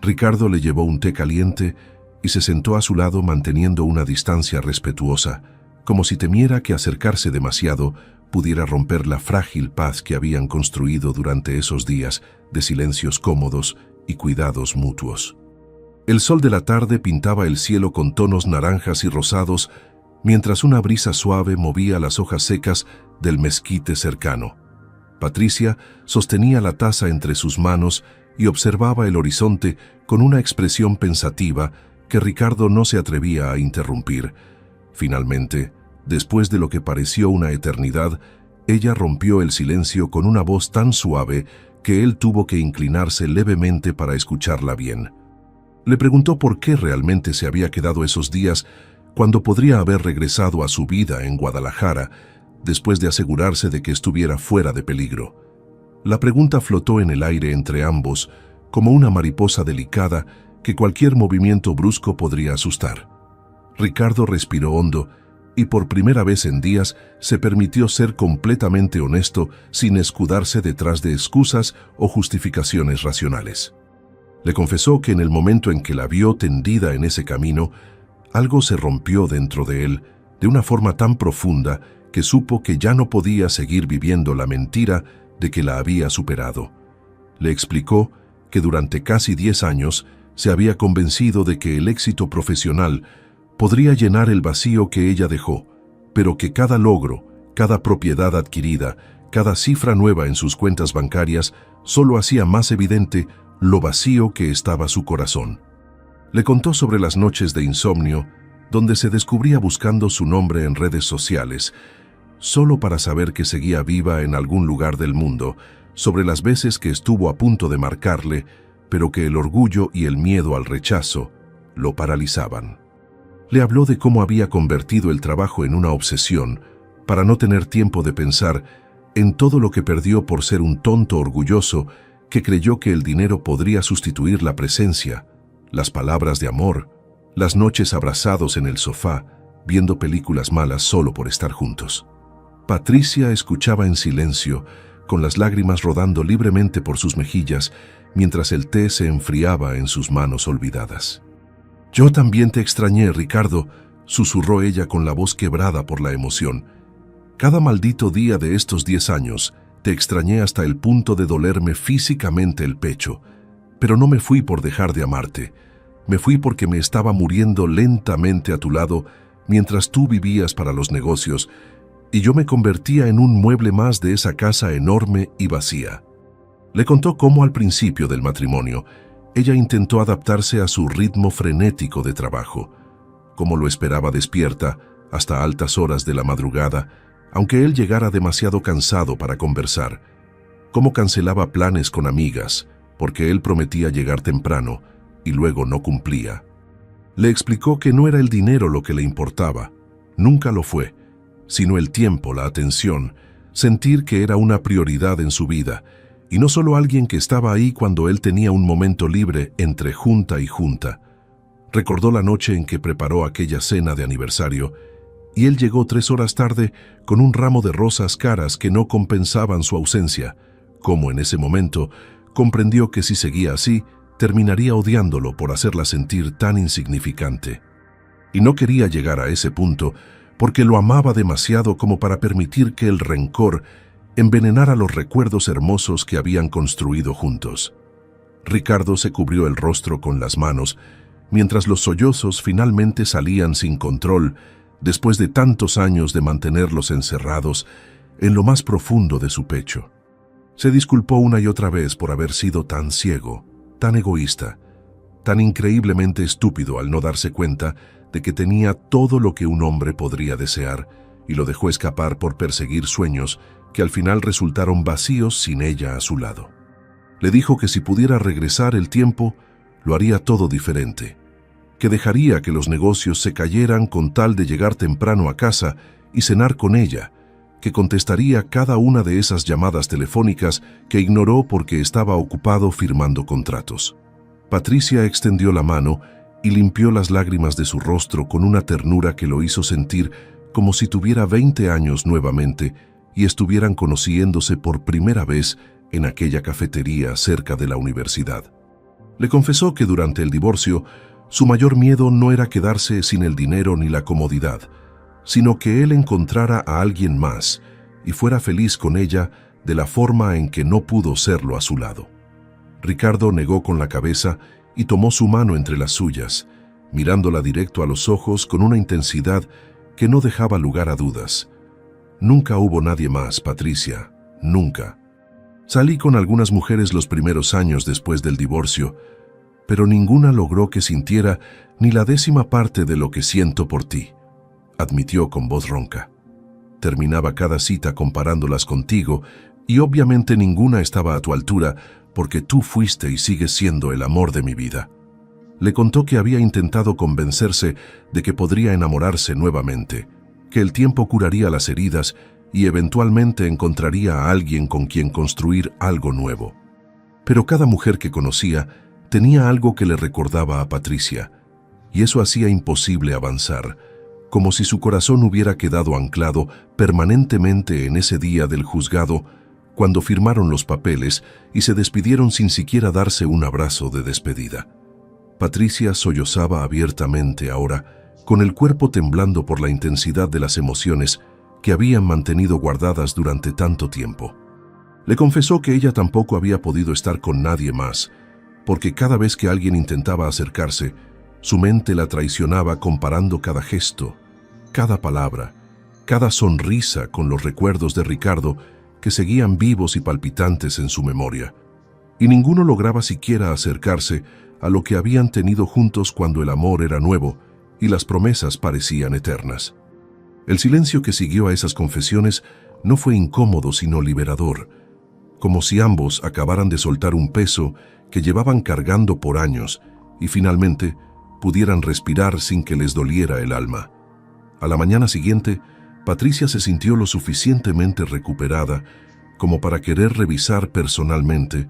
Ricardo le llevó un té caliente y se sentó a su lado manteniendo una distancia respetuosa, como si temiera que acercarse demasiado pudiera romper la frágil paz que habían construido durante esos días de silencios cómodos y cuidados mutuos. El sol de la tarde pintaba el cielo con tonos naranjas y rosados, mientras una brisa suave movía las hojas secas del mezquite cercano. Patricia sostenía la taza entre sus manos y observaba el horizonte con una expresión pensativa que Ricardo no se atrevía a interrumpir. Finalmente, después de lo que pareció una eternidad, ella rompió el silencio con una voz tan suave que él tuvo que inclinarse levemente para escucharla bien. Le preguntó por qué realmente se había quedado esos días cuando podría haber regresado a su vida en Guadalajara después de asegurarse de que estuviera fuera de peligro. La pregunta flotó en el aire entre ambos, como una mariposa delicada que cualquier movimiento brusco podría asustar. Ricardo respiró hondo y por primera vez en días se permitió ser completamente honesto sin escudarse detrás de excusas o justificaciones racionales. Le confesó que en el momento en que la vio tendida en ese camino, algo se rompió dentro de él de una forma tan profunda que supo que ya no podía seguir viviendo la mentira de que la había superado. Le explicó que durante casi 10 años se había convencido de que el éxito profesional podría llenar el vacío que ella dejó, pero que cada logro, cada propiedad adquirida, cada cifra nueva en sus cuentas bancarias solo hacía más evidente lo vacío que estaba su corazón. Le contó sobre las noches de insomnio, donde se descubría buscando su nombre en redes sociales, solo para saber que seguía viva en algún lugar del mundo, sobre las veces que estuvo a punto de marcarle, pero que el orgullo y el miedo al rechazo lo paralizaban. Le habló de cómo había convertido el trabajo en una obsesión para no tener tiempo de pensar en todo lo que perdió por ser un tonto orgulloso que creyó que el dinero podría sustituir la presencia, las palabras de amor, las noches abrazados en el sofá, viendo películas malas solo por estar juntos. Patricia escuchaba en silencio, con las lágrimas rodando libremente por sus mejillas, mientras el té se enfriaba en sus manos olvidadas. «Yo también te extrañé, Ricardo», susurró ella con la voz quebrada por la emoción. «Cada maldito día de estos 10 años te extrañé hasta el punto de dolerme físicamente el pecho, pero no me fui por dejar de amarte. Me fui porque me estaba muriendo lentamente a tu lado mientras tú vivías para los negocios, y yo me convertía en un mueble más de esa casa enorme y vacía». Le contó cómo al principio del matrimonio ella intentó adaptarse a su ritmo frenético de trabajo, cómo lo esperaba despierta hasta altas horas de la madrugada, aunque él llegara demasiado cansado para conversar, cómo cancelaba planes con amigas porque él prometía llegar temprano y luego no cumplía. Le explicó que no era el dinero lo que le importaba, nunca lo fue, sino el tiempo, la atención, sentir que era una prioridad en su vida, y no solo alguien que estaba ahí cuando él tenía un momento libre entre junta y junta. Recordó la noche en que preparó aquella cena de aniversario, y él llegó 3 horas tarde con un ramo de rosas caras que no compensaban su ausencia, como en ese momento comprendió que si seguía así, terminaría odiándolo por hacerla sentir tan insignificante. Y no quería llegar a ese punto porque lo amaba demasiado como para permitir que el rencor envenenara los recuerdos hermosos que habían construido juntos. Ricardo se cubrió el rostro con las manos, mientras los sollozos finalmente salían sin control después de tantos años de mantenerlos encerrados en lo más profundo de su pecho. Se disculpó una y otra vez por haber sido tan ciego, tan egoísta, tan increíblemente estúpido al no darse cuenta de que tenía todo lo que un hombre podría desear y lo dejó escapar por perseguir sueños que al final resultaron vacíos sin ella a su lado. Le dijo que si pudiera regresar el tiempo, lo haría todo diferente, que dejaría que los negocios se cayeran con tal de llegar temprano a casa y cenar con ella, que contestaría cada una de esas llamadas telefónicas que ignoró porque estaba ocupado firmando contratos. Patricia extendió la mano y limpió las lágrimas de su rostro con una ternura que lo hizo sentir como si tuviera 20 años nuevamente y estuvieran conociéndose por primera vez en aquella cafetería cerca de la universidad. Le confesó que durante el divorcio, su mayor miedo no era quedarse sin el dinero ni la comodidad, sino que él encontrara a alguien más y fuera feliz con ella de la forma en que no pudo serlo a su lado. Ricardo negó con la cabeza y tomó su mano entre las suyas, mirándola directo a los ojos con una intensidad que no dejaba lugar a dudas. Nunca hubo nadie más, Patricia, nunca. Salí con algunas mujeres los primeros años después del divorcio, pero ninguna logró que sintiera ni la 10ª parte de lo que siento por ti, admitió con voz ronca. Terminaba cada cita comparándolas contigo y obviamente ninguna estaba a tu altura porque tú fuiste y sigues siendo el amor de mi vida. Le contó que había intentado convencerse de que podría enamorarse nuevamente, que el tiempo curaría las heridas y eventualmente encontraría a alguien con quien construir algo nuevo. Pero cada mujer que conocía tenía algo que le recordaba a Patricia, y eso hacía imposible avanzar, como si su corazón hubiera quedado anclado permanentemente en ese día del juzgado, cuando firmaron los papeles y se despidieron sin siquiera darse un abrazo de despedida. Patricia sollozaba abiertamente ahora, con el cuerpo temblando por la intensidad de las emociones que habían mantenido guardadas durante tanto tiempo. Le confesó que ella tampoco había podido estar con nadie más, porque cada vez que alguien intentaba acercarse, su mente la traicionaba comparando cada gesto, cada palabra, cada sonrisa con los recuerdos de Ricardo que seguían vivos y palpitantes en su memoria, y ninguno lograba siquiera acercarse a lo que habían tenido juntos cuando el amor era nuevo y las promesas parecían eternas. El silencio que siguió a esas confesiones no fue incómodo sino liberador, como si ambos acabaran de soltar un peso que llevaban cargando por años y finalmente pudieran respirar sin que les doliera el alma. A la mañana siguiente, Patricia se sintió lo suficientemente recuperada como para querer revisar personalmente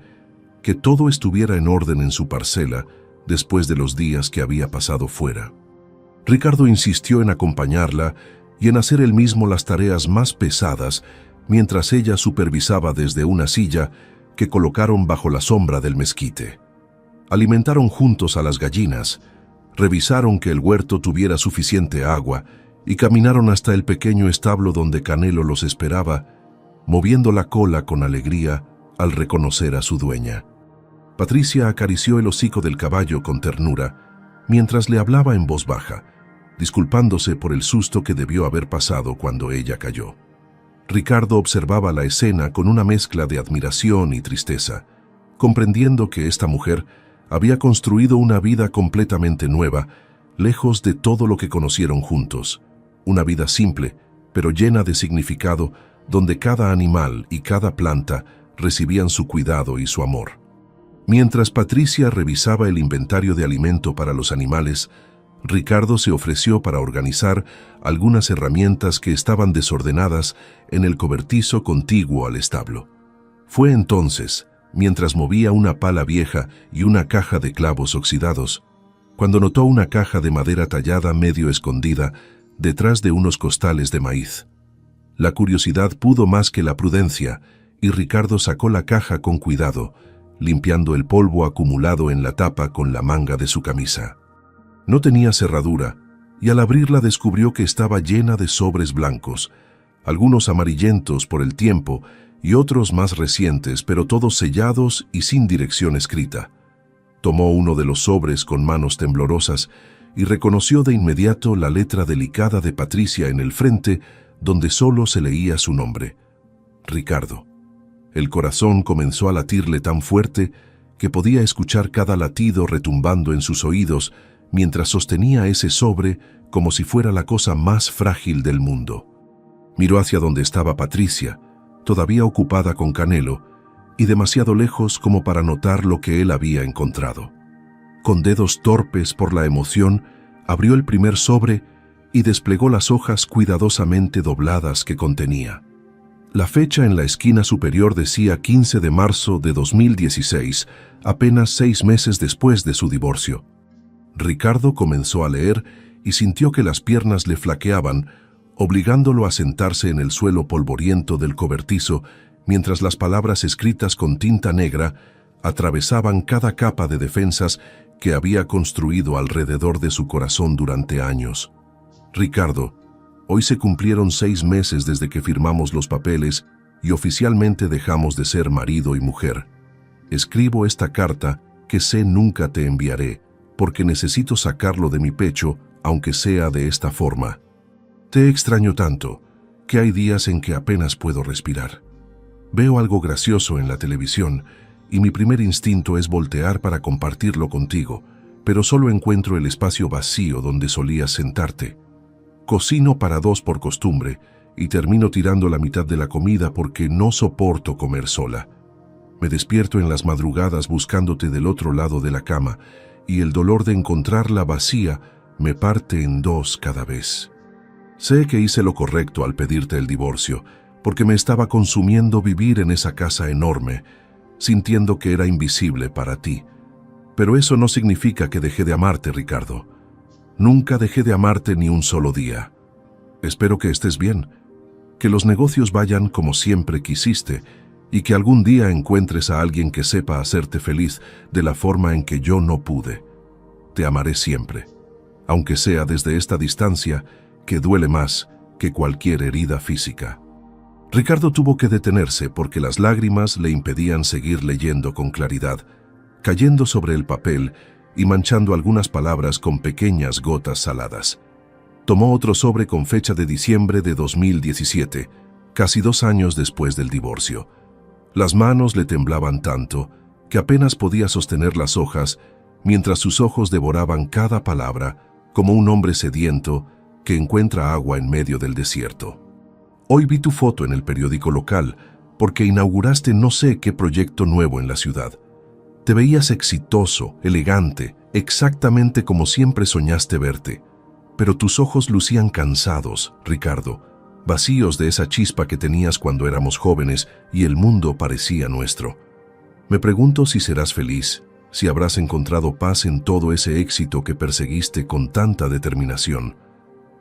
que todo estuviera en orden en su parcela después de los días que había pasado fuera. Ricardo insistió en acompañarla y en hacer él mismo las tareas más pesadas mientras ella supervisaba desde una silla que colocaron bajo la sombra del mezquite. Alimentaron juntos a las gallinas, revisaron que el huerto tuviera suficiente agua y caminaron hasta el pequeño establo donde Canelo los esperaba, moviendo la cola con alegría al reconocer a su dueña. Patricia acarició el hocico del caballo con ternura, mientras le hablaba en voz baja, disculpándose por el susto que debió haber pasado cuando ella cayó. Ricardo observaba la escena con una mezcla de admiración y tristeza, comprendiendo que esta mujer había construido una vida completamente nueva, lejos de todo lo que conocieron juntos. Una vida simple, pero llena de significado, donde cada animal y cada planta recibían su cuidado y su amor. Mientras Patricia revisaba el inventario de alimento para los animales, Ricardo se ofreció para organizar algunas herramientas que estaban desordenadas en el cobertizo contiguo al establo. Fue entonces, mientras movía una pala vieja y una caja de clavos oxidados, cuando notó una caja de madera tallada medio escondida detrás de unos costales de maíz. La curiosidad pudo más que la prudencia, y Ricardo sacó la caja con cuidado, limpiando el polvo acumulado en la tapa con la manga de su camisa. No tenía cerradura, y al abrirla descubrió que estaba llena de sobres blancos, algunos amarillentos por el tiempo y otros más recientes, pero todos sellados y sin dirección escrita. Tomó uno de los sobres con manos temblorosas y reconoció de inmediato la letra delicada de Patricia en el frente, donde solo se leía su nombre: Ricardo. El corazón comenzó a latirle tan fuerte que podía escuchar cada latido retumbando en sus oídos mientras sostenía ese sobre como si fuera la cosa más frágil del mundo. Miró hacia donde estaba Patricia, todavía ocupada con Canelo, y demasiado lejos como para notar lo que él había encontrado. Con dedos torpes por la emoción, abrió el primer sobre y desplegó las hojas cuidadosamente dobladas que contenía. La fecha en la esquina superior decía 15 de marzo de 2016, apenas 6 meses después de su divorcio. Ricardo comenzó a leer y sintió que las piernas le flaqueaban, obligándolo a sentarse en el suelo polvoriento del cobertizo mientras las palabras escritas con tinta negra atravesaban cada capa de defensas que había construido alrededor de su corazón durante años. Ricardo, hoy se cumplieron 6 meses desde que firmamos los papeles y oficialmente dejamos de ser marido y mujer. Escribo esta carta que sé nunca te enviaré, porque necesito sacarlo de mi pecho, aunque sea de esta forma. Te extraño tanto, que hay días en que apenas puedo respirar. Veo algo gracioso en la televisión, y mi primer instinto es voltear para compartirlo contigo, pero solo encuentro el espacio vacío donde solías sentarte. Cocino para 2 por costumbre, y termino tirando la mitad de la comida porque no soporto comer sola. Me despierto en las madrugadas buscándote del otro lado de la cama, y el dolor de encontrarla vacía me parte en 2 cada vez. Sé que hice lo correcto al pedirte el divorcio, porque me estaba consumiendo vivir en esa casa enorme, sintiendo que era invisible para ti. Pero eso no significa que dejé de amarte, Ricardo. Nunca dejé de amarte ni un solo día. Espero que estés bien, que los negocios vayan como siempre quisiste y que algún día encuentres a alguien que sepa hacerte feliz de la forma en que yo no pude. Te amaré siempre, aunque sea desde esta distancia que duele más que cualquier herida física. Ricardo tuvo que detenerse porque las lágrimas le impedían seguir leyendo con claridad, cayendo sobre el papel y manchando algunas palabras con pequeñas gotas saladas. Tomó otro sobre con fecha de diciembre de 2017, casi 2 años después del divorcio. Las manos le temblaban tanto que apenas podía sostener las hojas mientras sus ojos devoraban cada palabra como un hombre sediento que encuentra agua en medio del desierto. Hoy vi tu foto en el periódico local porque inauguraste no sé qué proyecto nuevo en la ciudad. Te veías exitoso, elegante, exactamente como siempre soñaste verte. Pero tus ojos lucían cansados, Ricardo, vacíos de esa chispa que tenías cuando éramos jóvenes y el mundo parecía nuestro. Me pregunto si serás feliz, si habrás encontrado paz en todo ese éxito que perseguiste con tanta determinación.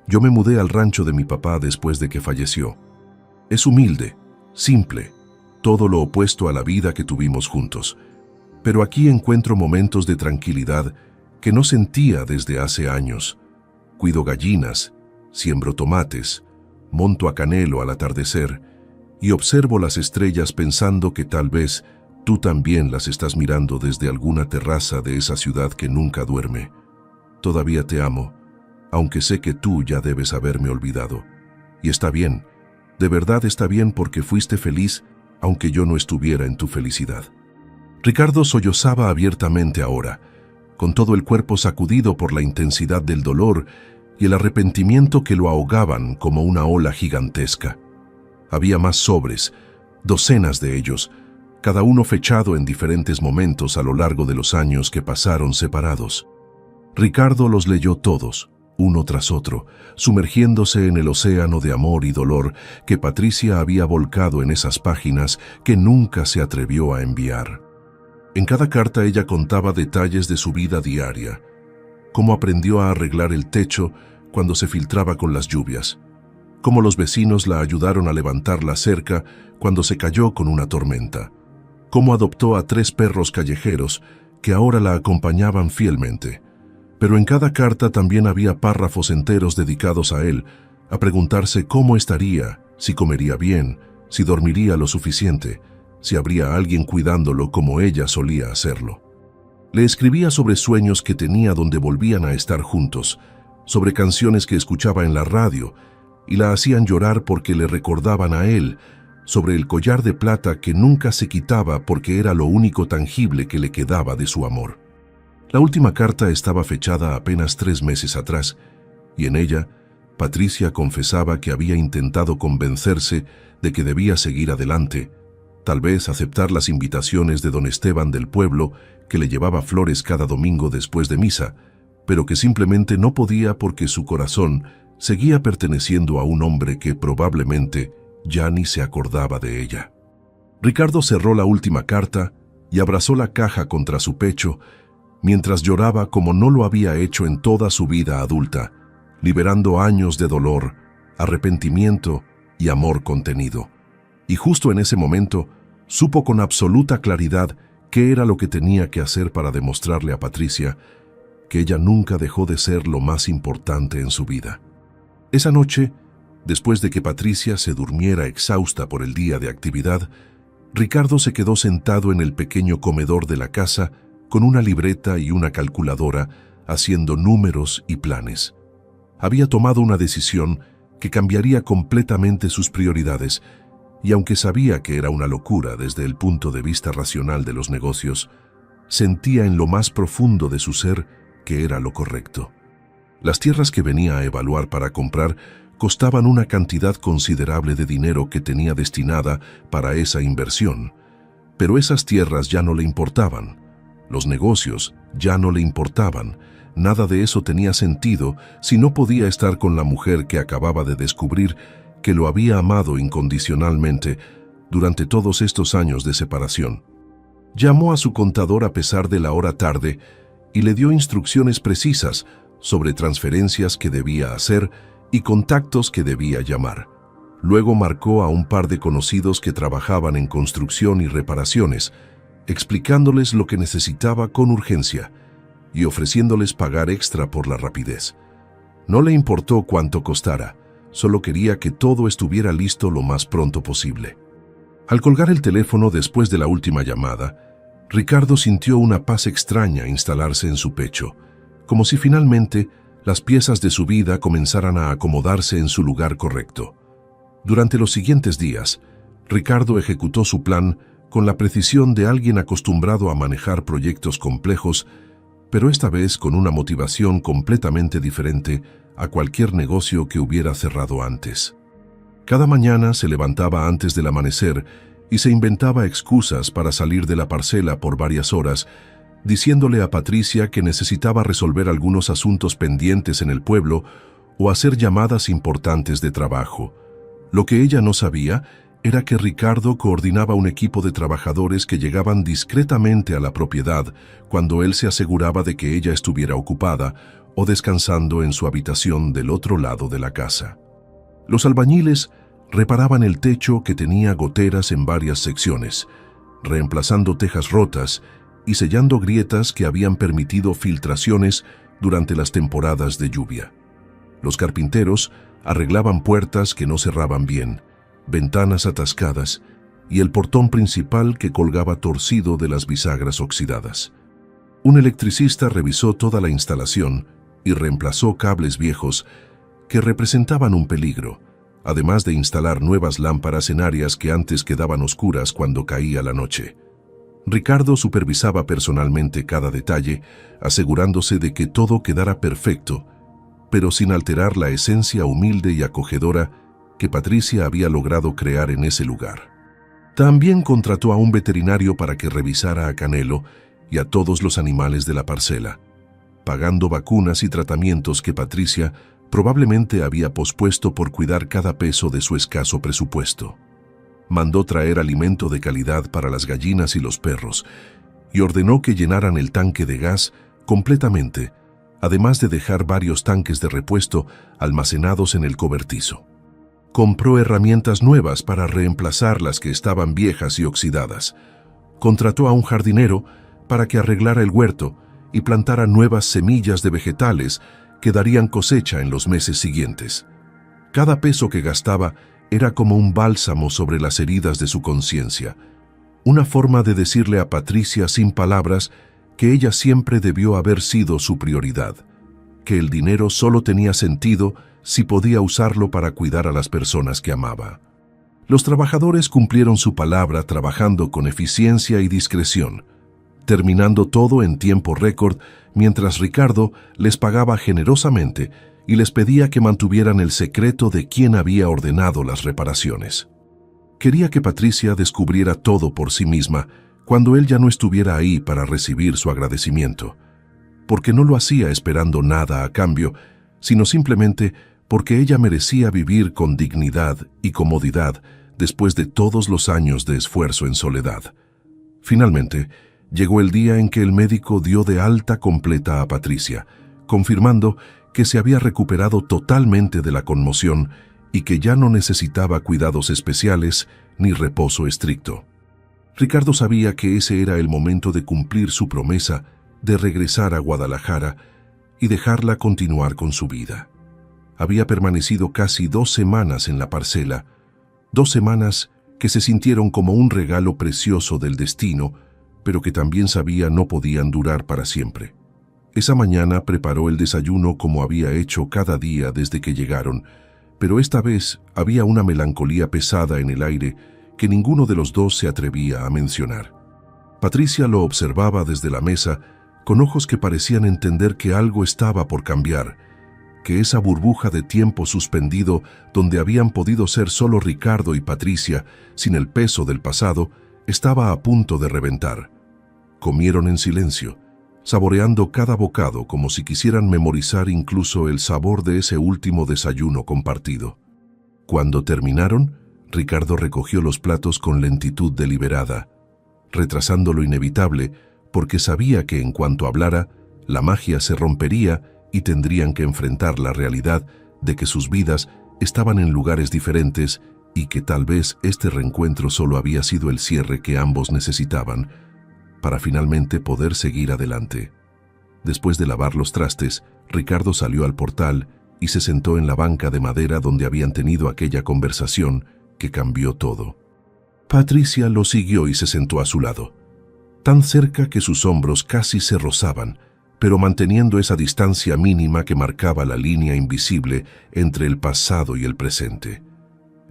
Yo me mudé al rancho de mi papá después de que falleció. Es humilde, simple, todo lo opuesto a la vida que tuvimos juntos. Pero aquí encuentro momentos de tranquilidad que no sentía desde hace años. Cuido gallinas, siembro tomates, monto a Canelo al atardecer y observo las estrellas pensando que tal vez tú también las estás mirando desde alguna terraza de esa ciudad que nunca duerme. Todavía te amo, aunque sé que tú ya debes haberme olvidado. Y está bien, de verdad está bien porque fuiste feliz aunque yo no estuviera en tu felicidad. Ricardo sollozaba abiertamente ahora, con todo el cuerpo sacudido por la intensidad del dolor y el arrepentimiento que lo ahogaban como una ola gigantesca. Había más sobres, docenas de ellos, cada uno fechado en diferentes momentos a lo largo de los años que pasaron separados. Ricardo los leyó todos, uno tras otro, sumergiéndose en el océano de amor y dolor que Patricia había volcado en esas páginas que nunca se atrevió a enviar. En cada carta ella contaba detalles de su vida diaria, cómo aprendió a arreglar el techo cuando se filtraba con las lluvias, cómo los vecinos la ayudaron a levantar la cerca cuando se cayó con una tormenta, cómo adoptó a 3 perros callejeros que ahora la acompañaban fielmente. Pero en cada carta también había párrafos enteros dedicados a él, a preguntarse cómo estaría, si comería bien, si dormiría lo suficiente, si habría alguien cuidándolo como ella solía hacerlo. Le escribía sobre sueños que tenía donde volvían a estar juntos, sobre canciones que escuchaba en la radio y la hacían llorar porque le recordaban a él, sobre el collar de plata que nunca se quitaba porque era lo único tangible que le quedaba de su amor. La última carta estaba fechada apenas 3 meses atrás, y en ella, Patricia confesaba que había intentado convencerse de que debía seguir adelante, tal vez aceptar las invitaciones de don Esteban del pueblo, que le llevaba flores cada domingo después de misa, pero que simplemente no podía porque su corazón seguía perteneciendo a un hombre que probablemente ya ni se acordaba de ella. Ricardo cerró la última carta y abrazó la caja contra su pecho, mientras lloraba como no lo había hecho en toda su vida adulta, liberando años de dolor, arrepentimiento y amor contenido. Y justo en ese momento, supo con absoluta claridad qué era lo que tenía que hacer para demostrarle a Patricia que ella nunca dejó de ser lo más importante en su vida. Esa noche, después de que Patricia se durmiera exhausta por el día de actividad, Ricardo se quedó sentado en el pequeño comedor de la casa con una libreta y una calculadora, haciendo números y planes. Había tomado una decisión que cambiaría completamente sus prioridades, y aunque sabía que era una locura desde el punto de vista racional de los negocios, sentía en lo más profundo de su ser que era lo correcto. Las tierras que venía a evaluar para comprar costaban una cantidad considerable de dinero que tenía destinada para esa inversión, pero esas tierras ya no le importaban. Los negocios ya no le importaban. Nada de eso tenía sentido si no podía estar con la mujer que acababa de descubrir que lo había amado incondicionalmente durante todos estos años de separación. Llamó a su contador a pesar de la hora tarde y le dio instrucciones precisas sobre transferencias que debía hacer y contactos que debía llamar. Luego marcó a un par de conocidos que trabajaban en construcción y reparaciones, explicándoles lo que necesitaba con urgencia y ofreciéndoles pagar extra por la rapidez. No le importó cuánto costara, solo quería que todo estuviera listo lo más pronto posible. Al colgar el teléfono después de la última llamada, Ricardo sintió una paz extraña instalarse en su pecho, como si finalmente las piezas de su vida comenzaran a acomodarse en su lugar correcto. Durante los siguientes días, Ricardo ejecutó su plan con la precisión de alguien acostumbrado a manejar proyectos complejos, pero esta vez con una motivación completamente diferente a cualquier negocio que hubiera cerrado antes. Cada mañana se levantaba antes del amanecer y se inventaba excusas para salir de la parcela por varias horas, diciéndole a Patricia que necesitaba resolver algunos asuntos pendientes en el pueblo o hacer llamadas importantes de trabajo. Lo que ella no sabía era que Ricardo coordinaba un equipo de trabajadores que llegaban discretamente a la propiedad cuando él se aseguraba de que ella estuviera ocupada o descansando en su habitación del otro lado de la casa. Los albañiles reparaban el techo que tenía goteras en varias secciones, reemplazando tejas rotas y sellando grietas que habían permitido filtraciones durante las temporadas de lluvia. Los carpinteros arreglaban puertas que no cerraban bien, ventanas atascadas y el portón principal que colgaba torcido de las bisagras oxidadas. Un electricista revisó toda la instalación y reemplazó cables viejos que representaban un peligro, además de instalar nuevas lámparas en áreas que antes quedaban oscuras cuando caía la noche. Ricardo supervisaba personalmente cada detalle, asegurándose de que todo quedara perfecto, pero sin alterar la esencia humilde y acogedora que Patricia había logrado crear en ese lugar. También contrató a un veterinario para que revisara a Canelo y a todos los animales de la parcela, pagando vacunas y tratamientos que Patricia probablemente había pospuesto por cuidar cada peso de su escaso presupuesto. Mandó traer alimento de calidad para las gallinas y los perros y ordenó que llenaran el tanque de gas completamente, además de dejar varios tanques de repuesto almacenados en el cobertizo. Compró herramientas nuevas para reemplazar las que estaban viejas y oxidadas. Contrató a un jardinero para que arreglara el huerto y plantara nuevas semillas de vegetales que darían cosecha en los meses siguientes. Cada peso que gastaba era como un bálsamo sobre las heridas de su conciencia, una forma de decirle a Patricia sin palabras que ella siempre debió haber sido su prioridad, que el dinero solo tenía sentido si podía usarlo para cuidar a las personas que amaba. Los trabajadores cumplieron su palabra trabajando con eficiencia y discreción, terminando todo en tiempo récord, mientras Ricardo les pagaba generosamente y les pedía que mantuvieran el secreto de quién había ordenado las reparaciones. Quería que Patricia descubriera todo por sí misma cuando él ya no estuviera ahí para recibir su agradecimiento, porque no lo hacía esperando nada a cambio, sino simplemente porque ella merecía vivir con dignidad y comodidad después de todos los años de esfuerzo en soledad. Finalmente, llegó el día en que el médico dio de alta completa a Patricia, confirmando que se había recuperado totalmente de la conmoción y que ya no necesitaba cuidados especiales ni reposo estricto. Ricardo sabía que ese era el momento de cumplir su promesa de regresar a Guadalajara y dejarla continuar con su vida. Había permanecido casi 2 semanas en la parcela, 2 semanas que se sintieron como un regalo precioso del destino, pero que también sabía no podían durar para siempre. Esa mañana preparó el desayuno como había hecho cada día desde que llegaron, pero esta vez había una melancolía pesada en el aire que ninguno de los dos se atrevía a mencionar. Patricia lo observaba desde la mesa con ojos que parecían entender que algo estaba por cambiar, que esa burbuja de tiempo suspendido donde habían podido ser solo Ricardo y Patricia, sin el peso del pasado, estaba a punto de reventar. Comieron en silencio, saboreando cada bocado como si quisieran memorizar incluso el sabor de ese último desayuno compartido. Cuando terminaron, Ricardo recogió los platos con lentitud deliberada, retrasando lo inevitable porque sabía que en cuanto hablara, la magia se rompería y tendrían que enfrentar la realidad de que sus vidas estaban en lugares diferentes y que tal vez este reencuentro solo había sido el cierre que ambos necesitaban para finalmente poder seguir adelante. Después de lavar los trastes, Ricardo salió al portal y se sentó en la banca de madera donde habían tenido aquella conversación que cambió todo. Patricia lo siguió y se sentó a su lado, tan cerca que sus hombros casi se rozaban, pero manteniendo esa distancia mínima que marcaba la línea invisible entre el pasado y el presente.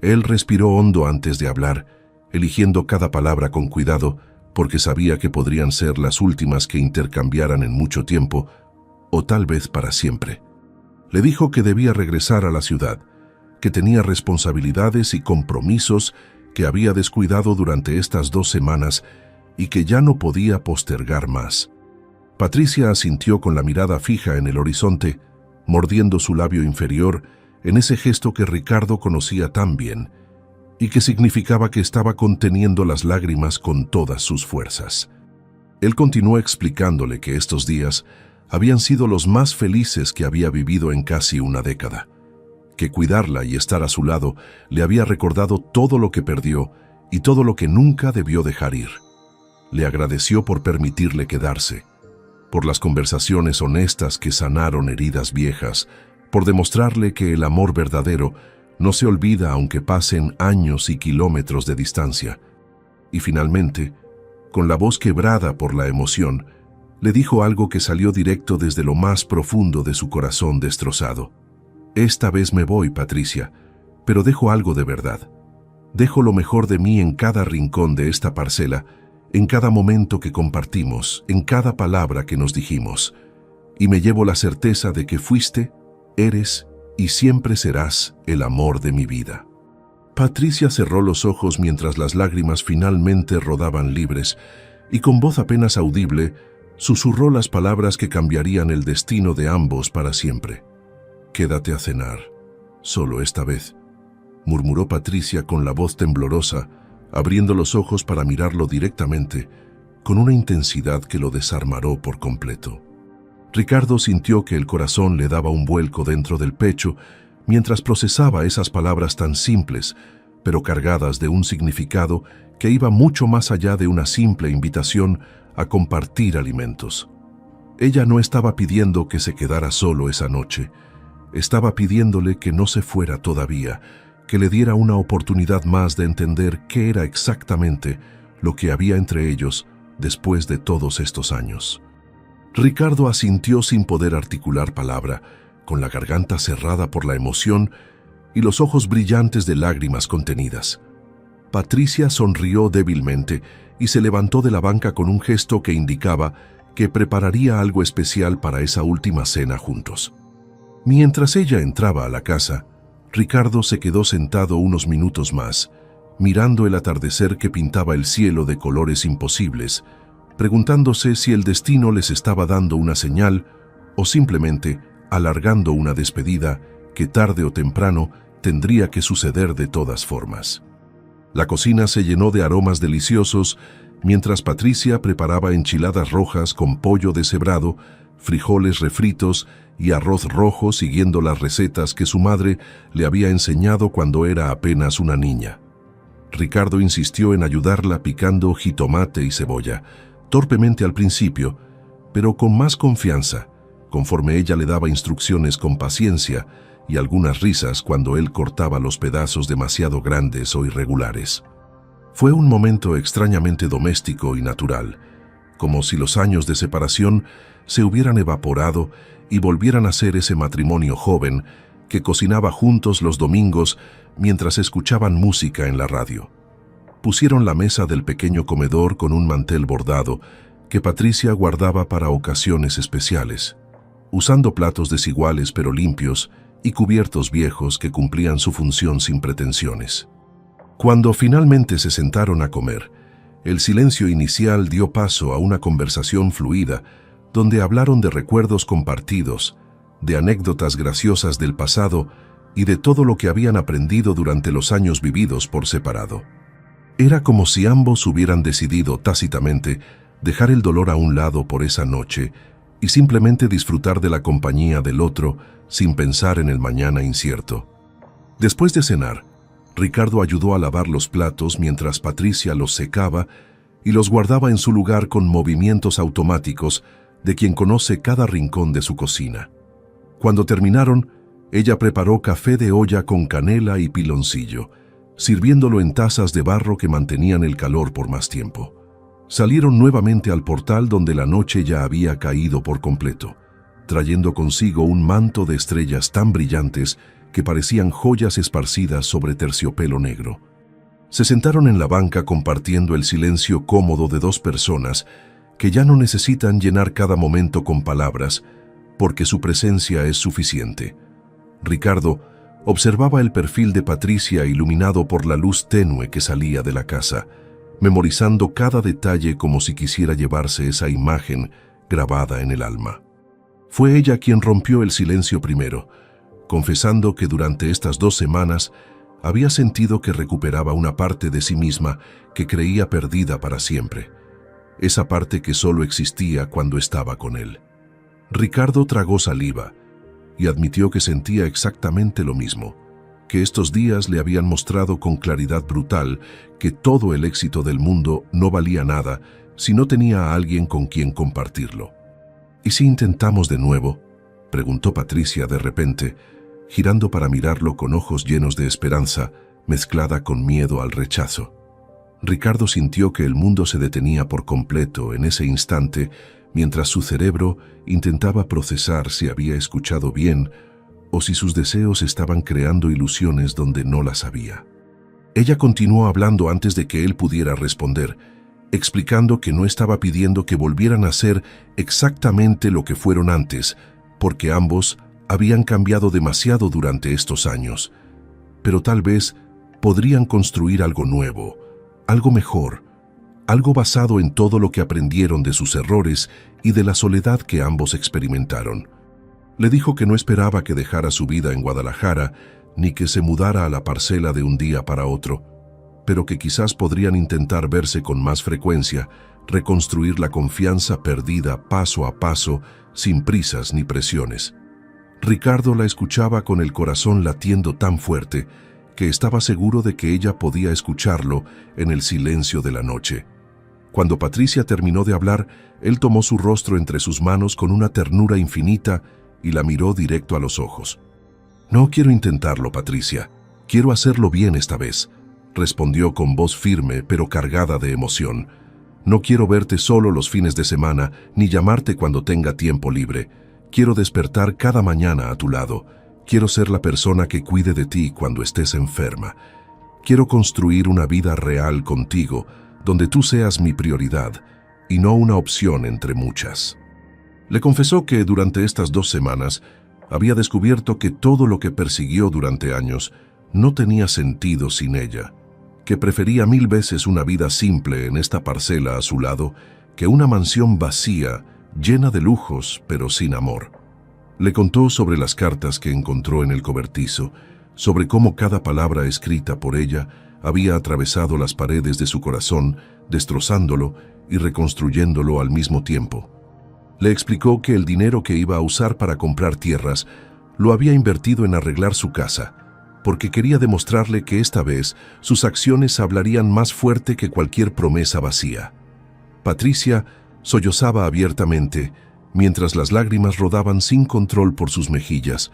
Él respiró hondo antes de hablar, eligiendo cada palabra con cuidado, porque sabía que podrían ser las últimas que intercambiaran en mucho tiempo, o tal vez para siempre. Le dijo que debía regresar a la ciudad, que tenía responsabilidades y compromisos que había descuidado durante estas 2 semanas y que ya no podía postergar más. Patricia asintió con la mirada fija en el horizonte, mordiendo su labio inferior en ese gesto que Ricardo conocía tan bien y que significaba que estaba conteniendo las lágrimas con todas sus fuerzas. Él continuó explicándole que estos días habían sido los más felices que había vivido en casi una década, que cuidarla y estar a su lado le había recordado todo lo que perdió y todo lo que nunca debió dejar ir. Le agradeció por permitirle quedarse, por las conversaciones honestas que sanaron heridas viejas, por demostrarle que el amor verdadero no se olvida aunque pasen años y kilómetros de distancia. Y finalmente, con la voz quebrada por la emoción, le dijo algo que salió directo desde lo más profundo de su corazón destrozado. «Esta vez me voy, Patricia, pero dejo algo de verdad. Dejo lo mejor de mí en cada rincón de esta parcela, en cada momento que compartimos, en cada palabra que nos dijimos. Y me llevo la certeza de que fuiste, eres y siempre serás el amor de mi vida». Patricia cerró los ojos mientras las lágrimas finalmente rodaban libres y con voz apenas audible susurró las palabras que cambiarían el destino de ambos para siempre. «Quédate a cenar, solo esta vez», murmuró Patricia con la voz temblorosa, abriendo los ojos para mirarlo directamente, con una intensidad que lo desarmaró por completo. Ricardo sintió que el corazón le daba un vuelco dentro del pecho mientras procesaba esas palabras tan simples, pero cargadas de un significado que iba mucho más allá de una simple invitación a compartir alimentos. Ella no estaba pidiendo que se quedara solo esa noche, estaba pidiéndole que no se fuera todavía, que le diera una oportunidad más de entender qué era exactamente lo que había entre ellos después de todos estos años. Ricardo asintió sin poder articular palabra, con la garganta cerrada por la emoción y los ojos brillantes de lágrimas contenidas. Patricia sonrió débilmente y se levantó de la banca con un gesto que indicaba que prepararía algo especial para esa última cena juntos. Mientras ella entraba a la casa, Ricardo se quedó sentado unos minutos más, mirando el atardecer que pintaba el cielo de colores imposibles, preguntándose si el destino les estaba dando una señal o simplemente alargando una despedida que tarde o temprano tendría que suceder de todas formas. La cocina se llenó de aromas deliciosos mientras Patricia preparaba enchiladas rojas con pollo deshebrado, frijoles refritos y arroz rojo siguiendo las recetas que su madre le había enseñado cuando era apenas una niña. Ricardo insistió en ayudarla picando jitomate y cebolla, torpemente al principio, pero con más confianza, conforme ella le daba instrucciones con paciencia y algunas risas cuando él cortaba los pedazos demasiado grandes o irregulares. Fue un momento extrañamente doméstico y natural, como si los años de separación se hubieran evaporado y volvieran a ser ese matrimonio joven que cocinaba juntos los domingos mientras escuchaban música en la radio. Pusieron la mesa del pequeño comedor con un mantel bordado que Patricia guardaba para ocasiones especiales, usando platos desiguales pero limpios y cubiertos viejos que cumplían su función sin pretensiones. Cuando finalmente se sentaron a comer, el silencio inicial dio paso a una conversación fluida donde hablaron de recuerdos compartidos, de anécdotas graciosas del pasado y de todo lo que habían aprendido durante los años vividos por separado. Era como si ambos hubieran decidido tácitamente dejar el dolor a un lado por esa noche y simplemente disfrutar de la compañía del otro sin pensar en el mañana incierto. Después de cenar, Ricardo ayudó a lavar los platos mientras Patricia los secaba y los guardaba en su lugar con movimientos automáticos de quien conoce cada rincón de su cocina. Cuando terminaron, ella preparó café de olla con canela y piloncillo, sirviéndolo en tazas de barro que mantenían el calor por más tiempo. Salieron nuevamente al portal donde la noche ya había caído por completo, trayendo consigo un manto de estrellas tan brillantes que parecían joyas esparcidas sobre terciopelo negro. Se sentaron en la banca compartiendo el silencio cómodo de dos personas que ya no necesitan llenar cada momento con palabras, porque su presencia es suficiente. Ricardo observaba el perfil de Patricia iluminado por la luz tenue que salía de la casa, memorizando cada detalle como si quisiera llevarse esa imagen grabada en el alma. Fue ella quien rompió el silencio primero, confesando que durante estas 2 semanas había sentido que recuperaba una parte de sí misma que creía perdida para siempre, esa parte que solo existía cuando estaba con él. Ricardo tragó saliva y admitió que sentía exactamente lo mismo, que estos días le habían mostrado con claridad brutal que todo el éxito del mundo no valía nada si no tenía a alguien con quien compartirlo. ¿Y si intentamos de nuevo?, preguntó Patricia de repente, girando para mirarlo con ojos llenos de esperanza, mezclada con miedo al rechazo. Ricardo sintió que el mundo se detenía por completo en ese instante, mientras su cerebro intentaba procesar si había escuchado bien o si sus deseos estaban creando ilusiones donde no las había. Ella continuó hablando antes de que él pudiera responder, explicando que no estaba pidiendo que volvieran a ser exactamente lo que fueron antes, porque ambos habían cambiado demasiado durante estos años, pero tal vez podrían construir algo nuevo, algo mejor, algo basado en todo lo que aprendieron de sus errores y de la soledad que ambos experimentaron. Le dijo que no esperaba que dejara su vida en Guadalajara ni que se mudara a la parcela de un día para otro, pero que quizás podrían intentar verse con más frecuencia, reconstruir la confianza perdida paso a paso, sin prisas ni presiones. Ricardo la escuchaba con el corazón latiendo tan fuerte que estaba seguro de que ella podía escucharlo en el silencio de la noche. Cuando Patricia terminó de hablar, él tomó su rostro entre sus manos con una ternura infinita y la miró directo a los ojos. «No quiero intentarlo, Patricia. Quiero hacerlo bien esta vez», respondió con voz firme pero cargada de emoción. «No quiero verte solo los fines de semana ni llamarte cuando tenga tiempo libre. Quiero despertar cada mañana a tu lado. Quiero ser la persona que cuide de ti cuando estés enferma. Quiero construir una vida real contigo, donde tú seas mi prioridad y no una opción entre muchas. Le confesó que durante estas 2 semanas había descubierto que todo lo que persiguió durante años no tenía sentido sin ella, que prefería 1000 veces una vida simple en esta parcela a su lado que una mansión vacía, llena de lujos, pero sin amor. Le contó sobre las cartas que encontró en el cobertizo, sobre cómo cada palabra escrita por ella había atravesado las paredes de su corazón, destrozándolo y reconstruyéndolo al mismo tiempo. Le explicó que el dinero que iba a usar para comprar tierras lo había invertido en arreglar su casa, porque quería demostrarle que esta vez sus acciones hablarían más fuerte que cualquier promesa vacía. Patricia sollozaba abiertamente, mientras las lágrimas rodaban sin control por sus mejillas,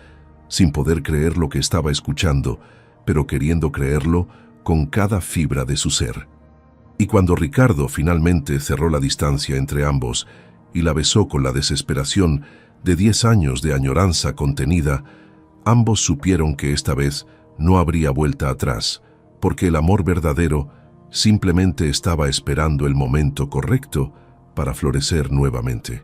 sin poder creer lo que estaba escuchando, pero queriendo creerlo con cada fibra de su ser. Y cuando Ricardo finalmente cerró la distancia entre ambos y la besó con la desesperación de 10 años de añoranza contenida, ambos supieron que esta vez no habría vuelta atrás, porque el amor verdadero simplemente estaba esperando el momento correcto para florecer nuevamente.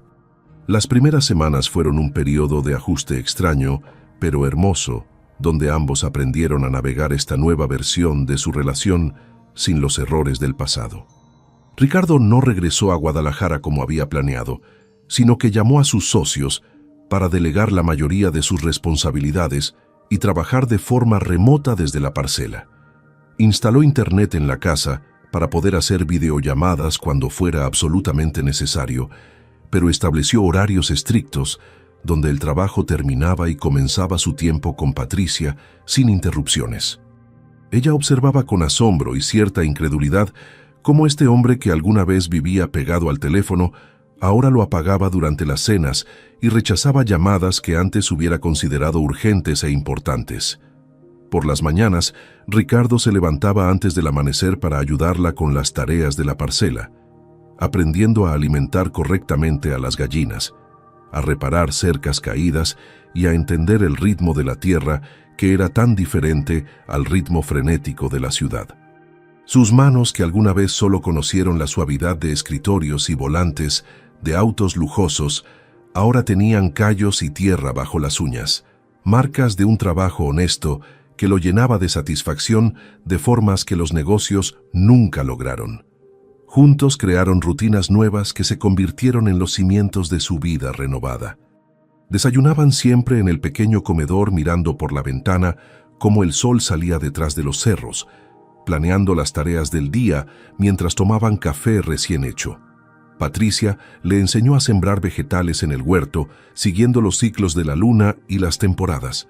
Las primeras semanas fueron un periodo de ajuste extraño, pero hermoso, donde ambos aprendieron a navegar esta nueva versión de su relación sin los errores del pasado. Ricardo no regresó a Guadalajara como había planeado, sino que llamó a sus socios para delegar la mayoría de sus responsabilidades y trabajar de forma remota desde la parcela. Instaló internet en la casa para poder hacer videollamadas cuando fuera absolutamente necesario, pero estableció horarios estrictos donde el trabajo terminaba y comenzaba su tiempo con Patricia sin interrupciones. Ella observaba con asombro y cierta incredulidad cómo este hombre que alguna vez vivía pegado al teléfono ahora lo apagaba durante las cenas y rechazaba llamadas que antes hubiera considerado urgentes e importantes. Por las mañanas, Ricardo se levantaba antes del amanecer para ayudarla con las tareas de la parcela, aprendiendo a alimentar correctamente a las gallinas, a reparar cercas caídas y a entender el ritmo de la tierra que era tan diferente al ritmo frenético de la ciudad. Sus manos, que alguna vez solo conocieron la suavidad de escritorios y volantes de autos lujosos, ahora tenían callos y tierra bajo las uñas, marcas de un trabajo honesto que lo llenaba de satisfacción de formas que los negocios nunca lograron. Juntos crearon rutinas nuevas que se convirtieron en los cimientos de su vida renovada. Desayunaban siempre en el pequeño comedor mirando por la ventana cómo el sol salía detrás de los cerros, planeando las tareas del día mientras tomaban café recién hecho. Patricia le enseñó a sembrar vegetales en el huerto, siguiendo los ciclos de la luna y las temporadas,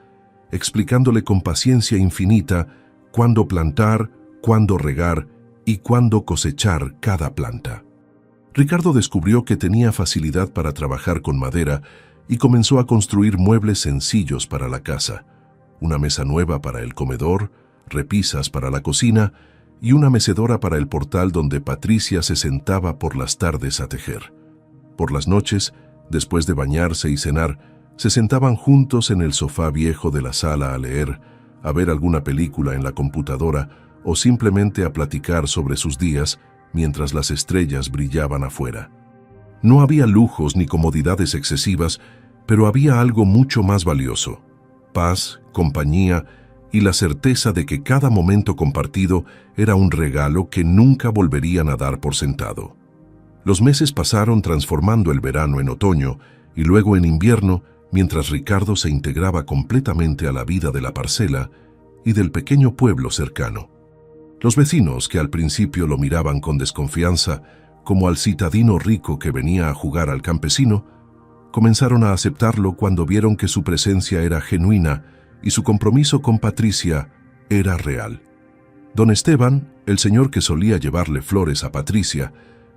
explicándole con paciencia infinita cuándo plantar, cuándo regar y cuándo cosechar cada planta. Ricardo descubrió que tenía facilidad para trabajar con madera y comenzó a construir muebles sencillos para la casa, una mesa nueva para el comedor, repisas para la cocina y una mecedora para el portal donde Patricia se sentaba por las tardes a tejer. Por las noches, después de bañarse y cenar, se sentaban juntos en el sofá viejo de la sala a leer, a ver alguna película en la computadora o simplemente a platicar sobre sus días mientras las estrellas brillaban afuera. No había lujos ni comodidades excesivas, pero había algo mucho más valioso: paz, compañía y la certeza de que cada momento compartido era un regalo que nunca volverían a dar por sentado. Los meses pasaron transformando el verano en otoño y luego en invierno, mientras Ricardo se integraba completamente a la vida de la parcela y del pequeño pueblo cercano. Los vecinos, que al principio lo miraban con desconfianza, como al citadino rico que venía a jugar al campesino, comenzaron a aceptarlo cuando vieron que su presencia era genuina y su compromiso con Patricia era real. Don Esteban, el señor que solía llevarle flores a Patricia,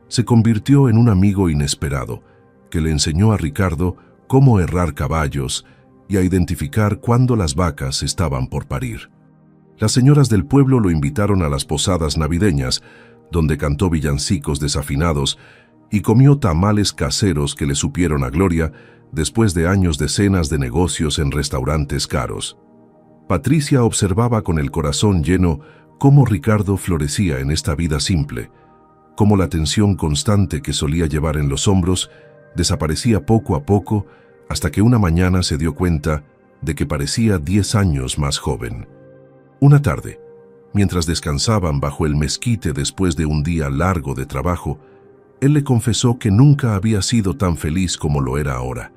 se convirtió en un amigo inesperado, que le enseñó a Ricardo cómo herrar caballos y a identificar cuándo las vacas estaban por parir. Las señoras del pueblo lo invitaron a las posadas navideñas, donde cantó villancicos desafinados y comió tamales caseros que le supieron a gloria después de años de cenas de negocios en restaurantes caros. Patricia observaba con el corazón lleno cómo Ricardo florecía en esta vida simple, cómo la tensión constante que solía llevar en los hombros desaparecía poco a poco hasta que una mañana se dio cuenta de que parecía 10 años más joven. Una tarde, mientras descansaban bajo el mezquite después de un día largo de trabajo, él le confesó que nunca había sido tan feliz como lo era ahora,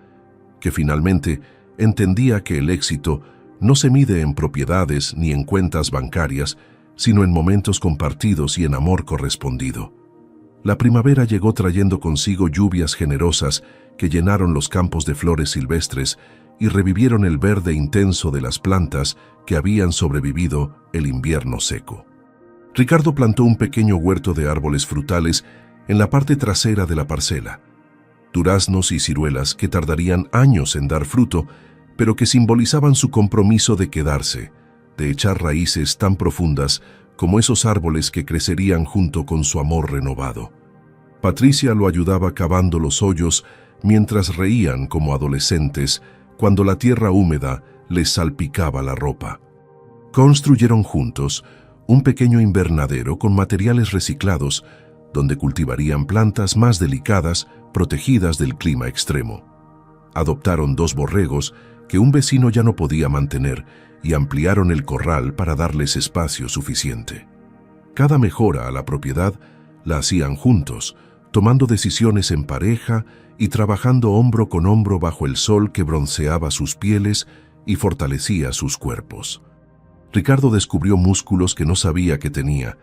que finalmente entendía que el éxito no se mide en propiedades ni en cuentas bancarias, sino en momentos compartidos y en amor correspondido. La primavera llegó trayendo consigo lluvias generosas que llenaron los campos de flores silvestres y revivieron el verde intenso de las plantas que habían sobrevivido el invierno seco. Ricardo plantó un pequeño huerto de árboles frutales en la parte trasera de la parcela. Duraznos y ciruelas que tardarían años en dar fruto, pero que simbolizaban su compromiso de quedarse, de echar raíces tan profundas como esos árboles que crecerían junto con su amor renovado. Patricia lo ayudaba cavando los hoyos mientras reían como adolescentes cuando la tierra húmeda les salpicaba la ropa. Construyeron juntos un pequeño invernadero con materiales reciclados donde cultivarían plantas más delicadas protegidas del clima extremo. Adoptaron 2 borregos que un vecino ya no podía mantener y ampliaron el corral para darles espacio suficiente. Cada mejora a la propiedad la hacían juntos, tomando decisiones en pareja y trabajando hombro con hombro bajo el sol que bronceaba sus pieles y fortalecía sus cuerpos. Ricardo descubrió músculos que no sabía que tenía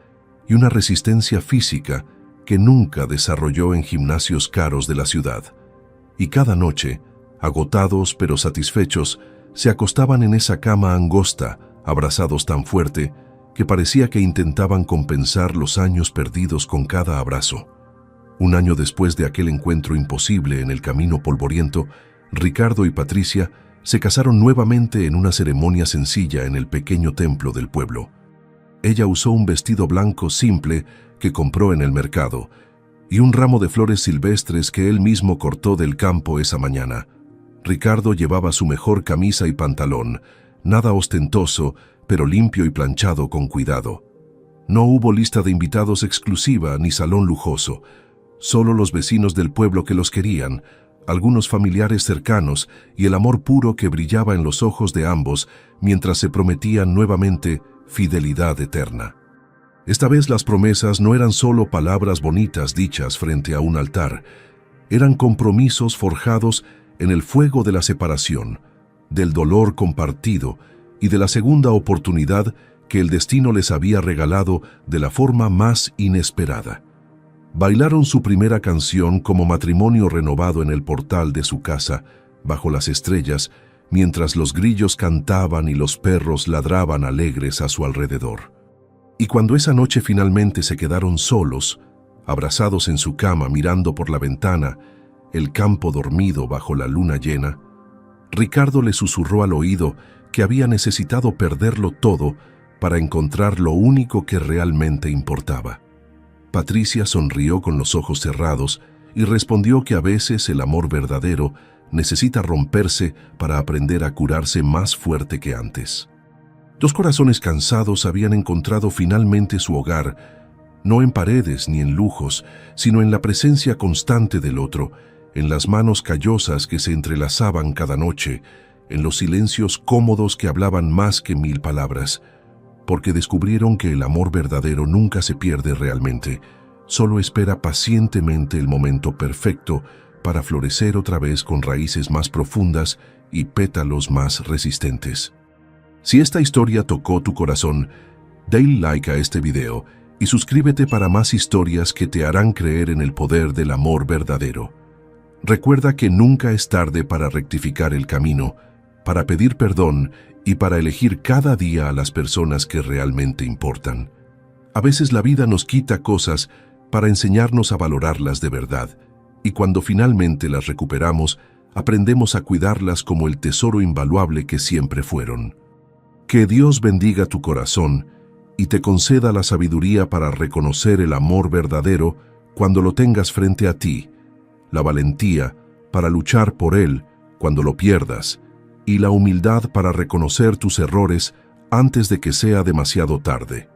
y una resistencia física que nunca desarrolló en gimnasios caros de la ciudad. Y cada noche, agotados pero satisfechos, se acostaban en esa cama angosta, abrazados tan fuerte que parecía que intentaban compensar los años perdidos con cada abrazo. Un año después de aquel encuentro imposible en el camino polvoriento, Ricardo y Patricia se casaron nuevamente en una ceremonia sencilla en el pequeño templo del pueblo. Ella usó un vestido blanco simple que compró en el mercado y un ramo de flores silvestres que él mismo cortó del campo esa mañana. Ricardo llevaba su mejor camisa y pantalón, nada ostentoso, pero limpio y planchado con cuidado. No hubo lista de invitados exclusiva ni salón lujoso, solo los vecinos del pueblo que los querían, algunos familiares cercanos y el amor puro que brillaba en los ojos de ambos mientras se prometían nuevamente fidelidad eterna. Esta vez las promesas no eran solo palabras bonitas dichas frente a un altar, eran compromisos forjados en el fuego de la separación, del dolor compartido y de la segunda oportunidad que el destino les había regalado de la forma más inesperada. Bailaron su primera canción como matrimonio renovado en el portal de su casa, bajo las estrellas, mientras los grillos cantaban y los perros ladraban alegres a su alrededor. Y cuando esa noche finalmente se quedaron solos, abrazados en su cama mirando por la ventana, el campo dormido bajo la luna llena, Ricardo le susurró al oído que había necesitado perderlo todo para encontrar lo único que realmente importaba. Patricia sonrió con los ojos cerrados y respondió que a veces el amor verdadero necesita romperse para aprender a curarse más fuerte que antes. 2 corazones cansados habían encontrado finalmente su hogar, no en paredes ni en lujos, sino en la presencia constante del otro, en las manos callosas que se entrelazaban cada noche, en los silencios cómodos que hablaban más que 1000 palabras, porque descubrieron que el amor verdadero nunca se pierde realmente, solo espera pacientemente el momento perfecto para florecer otra vez con raíces más profundas y pétalos más resistentes. Si esta historia tocó tu corazón, dale like a este video y suscríbete para más historias que te harán creer en el poder del amor verdadero. Recuerda que nunca es tarde para rectificar el camino, para pedir perdón y para elegir cada día a las personas que realmente importan. A veces la vida nos quita cosas para enseñarnos a valorarlas de verdad, y cuando finalmente las recuperamos, aprendemos a cuidarlas como el tesoro invaluable que siempre fueron. Que Dios bendiga tu corazón y te conceda la sabiduría para reconocer el amor verdadero cuando lo tengas frente a ti, la valentía para luchar por él cuando lo pierdas, y la humildad para reconocer tus errores antes de que sea demasiado tarde.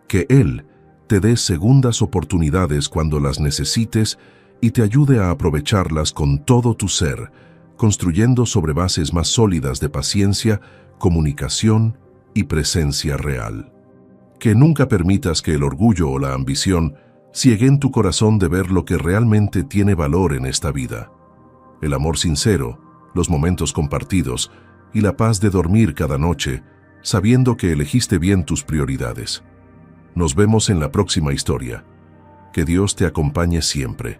Que Él te te dé segundas oportunidades cuando las necesites y te ayude a aprovecharlas con todo tu ser, construyendo sobre bases más sólidas de paciencia, comunicación y presencia real. Que nunca permitas que el orgullo o la ambición cieguen tu corazón de ver lo que realmente tiene valor en esta vida. El amor sincero, los momentos compartidos y la paz de dormir cada noche, sabiendo que elegiste bien tus prioridades. Nos vemos en la próxima historia. Que Dios te acompañe siempre.